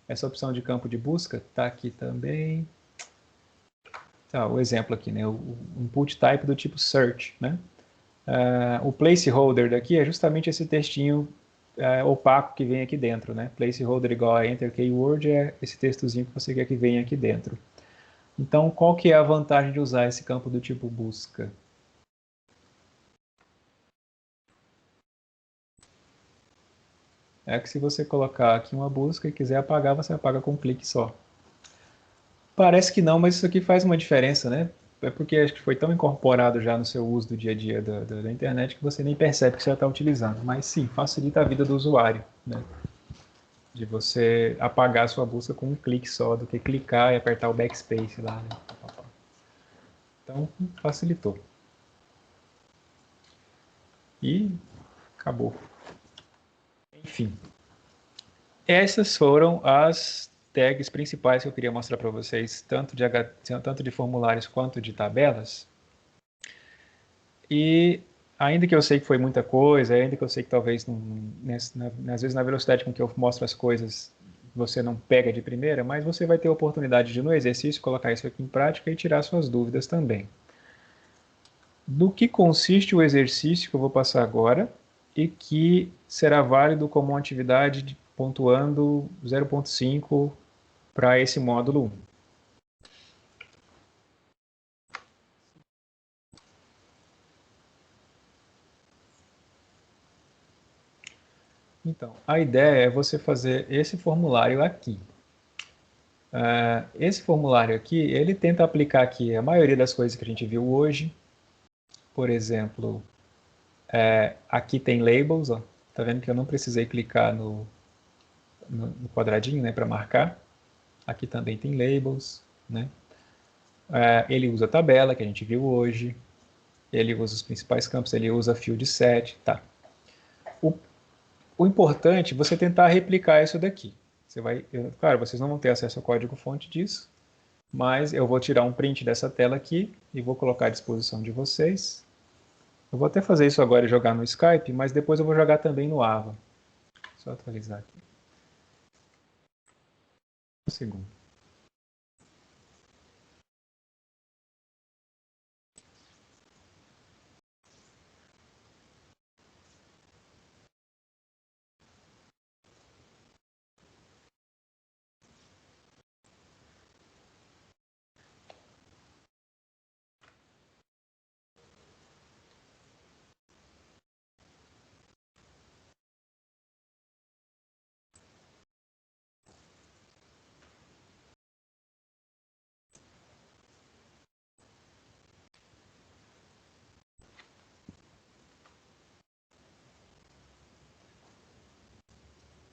Essa opção de campo de busca está aqui também. Tá, o exemplo aqui, né? O input type do tipo search, né? O placeholder daqui é justamente esse textinho opaco que vem aqui dentro, né? Placeholder igual a enter keyword é esse textozinho que você quer que venha aqui dentro. Então, qual que é a vantagem de usar esse campo do tipo busca? É que se você colocar aqui uma busca e quiser apagar, você apaga com um clique só. Parece que não, mas isso aqui faz uma diferença, né? É porque acho que foi tão incorporado já no seu uso do dia a dia da internet que você nem percebe que você já está utilizando. Mas sim, facilita a vida do usuário, né? De você apagar a sua busca com um clique só, do que clicar e apertar o backspace lá, né? Então, facilitou. E acabou. Enfim, essas foram as tags principais que eu queria mostrar para vocês, tanto de formulários quanto de tabelas. E ainda que eu sei que foi muita coisa, ainda que eu sei que talvez, às vezes na velocidade com que eu mostro as coisas, você não pega de primeira, mas você vai ter a oportunidade de, no exercício, colocar isso aqui em prática e tirar suas dúvidas também. Do que consiste o exercício que eu vou passar agora e que será válido como uma atividade pontuando 0,5 para esse módulo 1. Então, a ideia é você fazer esse formulário aqui. Esse formulário aqui, ele tenta aplicar aqui a maioria das coisas que a gente viu hoje. Por exemplo, aqui tem labels, ó. Tá vendo que eu não precisei clicar no quadradinho, né, para marcar. Aqui também tem labels, né? Ele usa a tabela que a gente viu hoje. Ele usa os principais campos, ele usa field set, tá? O importante é você tentar replicar isso daqui. Claro, vocês não vão ter acesso ao código-fonte disso, mas eu vou tirar um print dessa tela aqui e vou colocar à disposição de vocês. Eu vou até fazer isso agora e jogar no Skype, mas depois eu vou jogar também no Ava. Só atualizar aqui. Um segundo.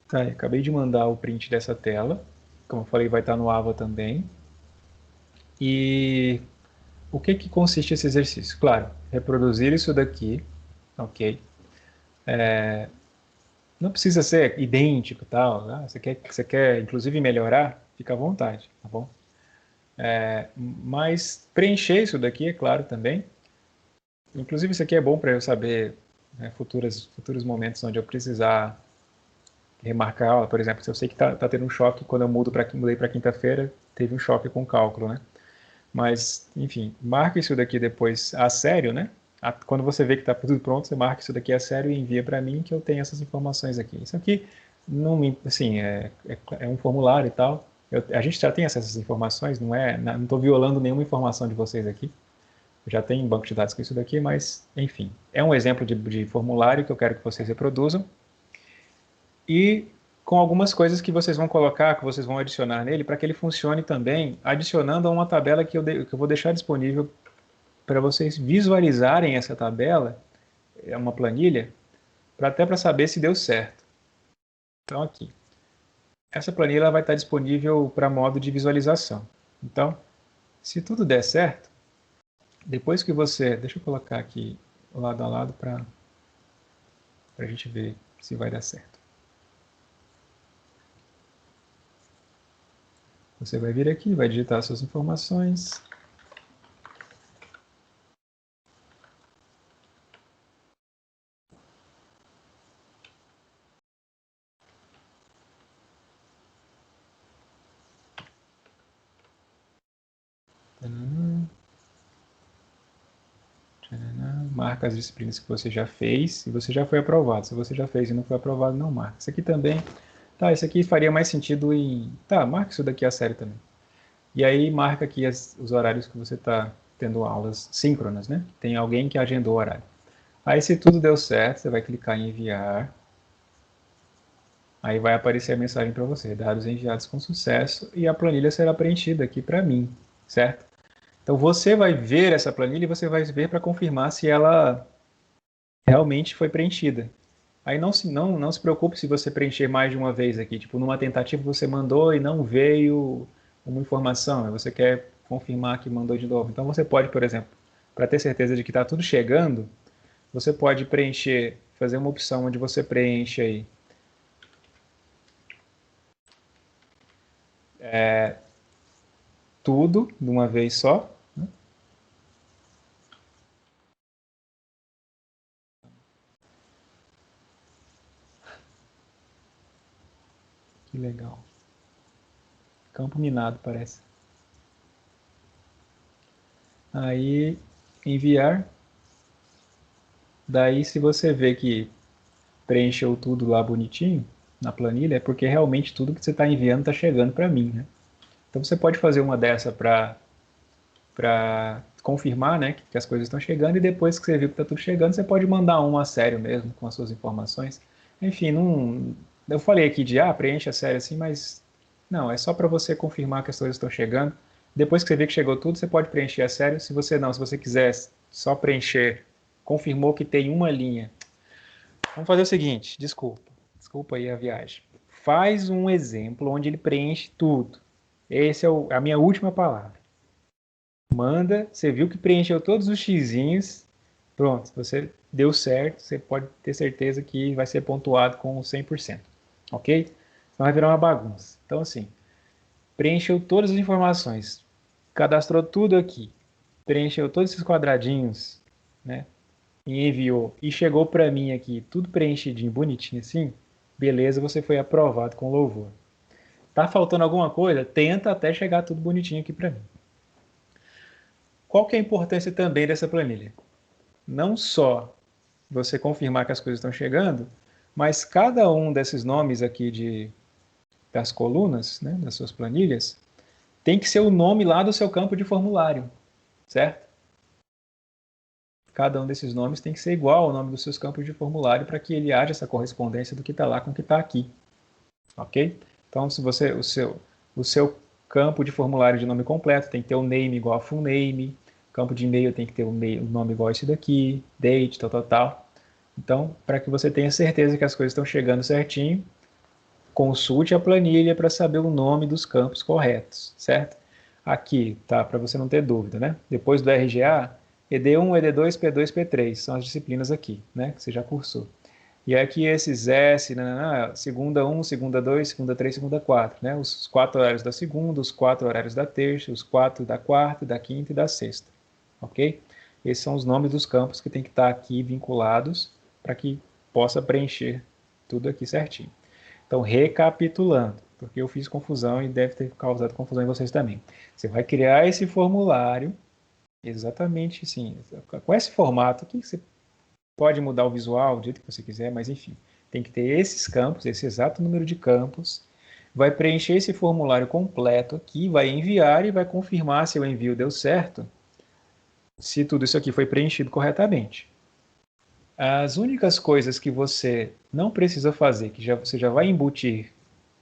Tá, acabei de mandar o print dessa tela. Como eu falei, vai estar no Ava também. E o que consiste esse exercício? Claro, reproduzir isso daqui, ok? Não precisa ser idêntico, tal. Né? Você quer inclusive melhorar, fica à vontade, tá bom? Mas preencher isso daqui, é claro, também. Inclusive isso aqui é bom para eu saber, né, futuros momentos onde eu precisar remarcar, ó, por exemplo, se eu sei que tá tendo um choque quando eu mudei para quinta-feira, teve um choque com o cálculo, né? Mas, enfim, marca isso daqui depois a sério, né? Quando você vê que está tudo pronto, você marca isso daqui a sério e envia para mim que eu tenho essas informações aqui. Isso aqui, não, assim, é um formulário e tal. A gente já tem essas informações, não estou violando nenhuma informação de vocês aqui. Eu já tenho um banco de dados com isso daqui, mas, enfim, é um exemplo de formulário que eu quero que vocês reproduzam. E com algumas coisas que vocês vão colocar, que vocês vão adicionar nele, para que ele funcione também, adicionando a uma tabela que eu vou deixar disponível para vocês visualizarem essa tabela, é uma planilha, até para saber se deu certo. Então aqui, essa planilha vai estar disponível para modo de visualização. Então, se tudo der certo, Depois que você... Deixa eu colocar aqui lado a lado para a gente ver se vai dar certo. Você vai vir aqui, vai digitar suas informações. Marca as disciplinas que você já fez e você já foi aprovado. Se você já fez e não foi aprovado, não marca. Isso aqui também... Tá, isso aqui faria mais sentido em... Tá, marca isso daqui a série também. E aí marca aqui os horários que você está tendo aulas síncronas, né? Tem alguém que agendou o horário. Aí se tudo deu certo, você vai clicar em enviar. Aí vai aparecer a mensagem para você, dados enviados com sucesso, e a planilha será preenchida aqui para mim, certo? Então você vai ver essa planilha e você vai ver para confirmar se ela realmente foi preenchida. Aí não se preocupe se você preencher mais de uma vez aqui. Tipo, numa tentativa você mandou e não veio uma informação, você quer confirmar que mandou de novo. Então você pode, por exemplo, para ter certeza de que está tudo chegando, você pode preencher, fazer uma opção onde você preenche aí tudo de uma vez só. Que legal. Campo minado, parece. Aí, enviar. Daí, se você vê que preencheu tudo lá bonitinho, na planilha, é porque realmente tudo que você está enviando está chegando para mim, né? Então, você pode fazer uma dessa para confirmar, né, que as coisas estão chegando, e depois que você viu que está tudo chegando, você pode mandar um a sério mesmo, com as suas informações. Enfim, não, eu falei aqui de, preenche a sério assim, mas não, é só para você confirmar que as coisas estão chegando. Depois que você vê que chegou tudo, você pode preencher a sério. Se você quiser só preencher, confirmou que tem uma linha. Vamos fazer o seguinte, desculpa aí a viagem. Faz um exemplo onde ele preenche tudo. Essa é a minha última palavra. Manda, você viu que preencheu todos os xizinhos, pronto, você deu certo, você pode ter certeza que vai ser pontuado com 100%, ok? Senão vai virar uma bagunça. Então, assim, preencheu todas as informações, cadastrou tudo aqui, preencheu todos esses quadradinhos, né? E enviou, e chegou para mim aqui, tudo preenchidinho, bonitinho assim, beleza, você foi aprovado com louvor. Tá faltando alguma coisa? Tenta até chegar tudo bonitinho aqui para mim. Qual que é a importância também dessa planilha? Não só você confirmar que as coisas estão chegando, mas cada um desses nomes aqui das colunas, né, das suas planilhas, tem que ser o nome lá do seu campo de formulário, certo? Cada um desses nomes tem que ser igual ao nome dos seus campos de formulário para que ele haja essa correspondência do que está lá com o que está aqui, ok? Então, se você, o seu campo de formulário de nome completo tem que ter o name igual a full name, campo de e-mail tem que ter o nome igual a esse daqui, date, tal. Então, para que você tenha certeza que as coisas estão chegando certinho, consulte a planilha para saber o nome dos campos corretos, certo? Aqui, tá, para você não ter dúvida, né? Depois do RGA, ED1, ED2, P2, P3, são as disciplinas aqui, né, que você já cursou. E aqui esses S, segunda 1, segunda 2, segunda 3, segunda 4, né? Os 4 horários da segunda, os 4 horários da terça, os 4 da quarta, da quinta e da sexta, ok? Esses são os nomes dos campos que tem que estar aqui vinculados para que possa preencher tudo aqui certinho. Então, recapitulando, porque eu fiz confusão e deve ter causado confusão em vocês também. Você vai criar esse formulário, exatamente assim, com esse formato aqui, você pode mudar o visual do jeito que você quiser, mas enfim, tem que ter esses campos, esse exato número de campos, vai preencher esse formulário completo aqui, vai enviar e vai confirmar se o envio deu certo, se tudo isso aqui foi preenchido corretamente. As únicas coisas que você não precisa fazer, que você já vai embutir,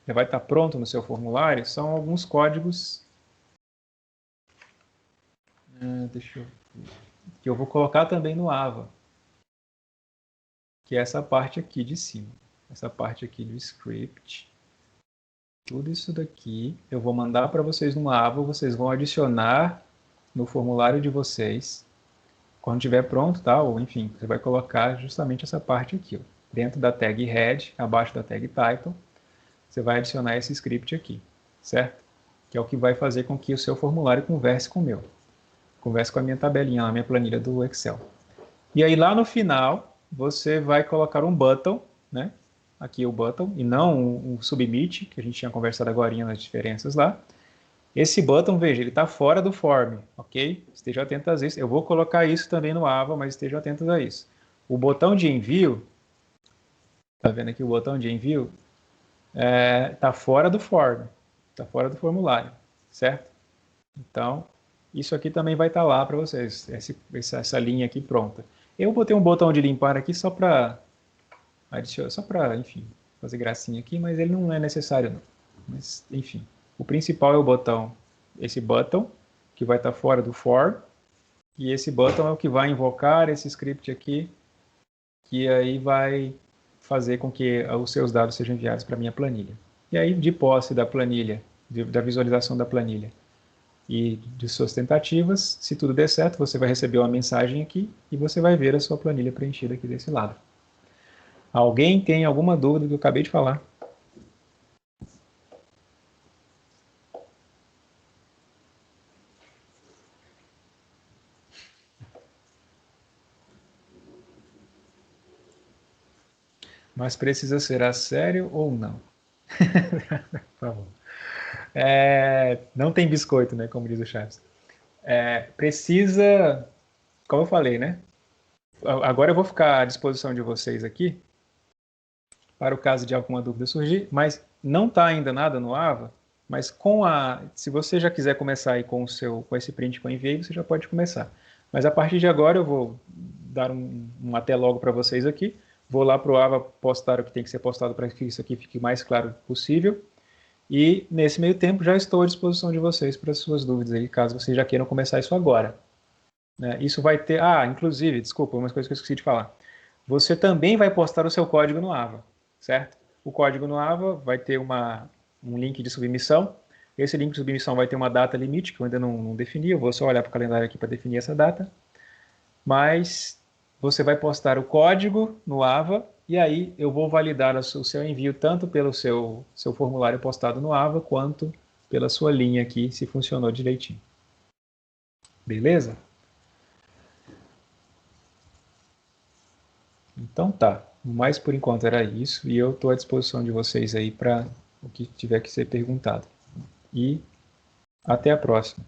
já vai estar pronto no seu formulário, são alguns códigos. Que eu vou colocar também no AVA, que é essa parte aqui de cima. Essa parte aqui do script. Tudo isso daqui eu vou mandar para vocês no AVA, vocês vão adicionar no formulário de vocês, quando estiver pronto, tá? Ou enfim, você vai colocar justamente essa parte aqui, ó. Dentro da tag head, abaixo da tag title, você vai adicionar esse script aqui, certo? Que é o que vai fazer com que o seu formulário converse com o meu. Converse com a minha tabelinha, a minha planilha do Excel. E aí lá no final, você vai colocar um button, né? Aqui o button, e não um submit, que a gente tinha conversado agora nas diferenças lá. Esse button, veja, ele está fora do form, ok? Esteja atento a isso. Eu vou colocar isso também no Ava, mas esteja atento a isso. O botão de envio, tá vendo aqui o botão de envio? Está fora do form, está fora do formulário, certo? Então, isso aqui também vai estar lá para vocês, essa linha aqui pronta. Eu botei um botão de limpar aqui só para adicionar, só para, enfim, fazer gracinha aqui, mas ele não é necessário não. Mas, enfim, o principal é o botão, esse button, que vai estar fora do for, e esse button é o que vai invocar esse script aqui, que aí vai fazer com que os seus dados sejam enviados para a minha planilha. E aí, de posse da planilha, da visualização da planilha e de suas tentativas, se tudo der certo, você vai receber uma mensagem aqui e você vai ver a sua planilha preenchida aqui desse lado. Alguém tem alguma dúvida do que eu acabei de falar? Mas precisa ser a sério ou não? Por favor. Não tem biscoito, né? Como diz o Chaves. Precisa, como eu falei, né? Agora eu vou ficar à disposição de vocês aqui, para o caso de alguma dúvida surgir, mas não está ainda nada no Ava, mas se você já quiser começar aí com esse print que eu enviei, você já pode começar. Mas a partir de agora eu vou dar um até logo para vocês aqui, vou lá para o Ava postar o que tem que ser postado para que isso aqui fique mais claro possível, e nesse meio tempo já estou à disposição de vocês para as suas dúvidas aí, caso vocês já queiram começar isso agora. Isso vai ter, inclusive, desculpa, umas coisas que eu esqueci de falar. Você também vai postar o seu código no Ava, certo? O código no Ava vai ter um link de submissão. Esse link de submissão vai ter uma data limite, que eu ainda não defini, eu vou só olhar para o calendário aqui para definir essa data. Mas você vai postar o código no Ava, e aí eu vou validar o seu envio tanto pelo seu formulário postado no Ava, quanto pela sua linha aqui, se funcionou direitinho. Beleza? Então tá, mas por enquanto era isso, e eu estou à disposição de vocês aí para o que tiver que ser perguntado. E até a próxima.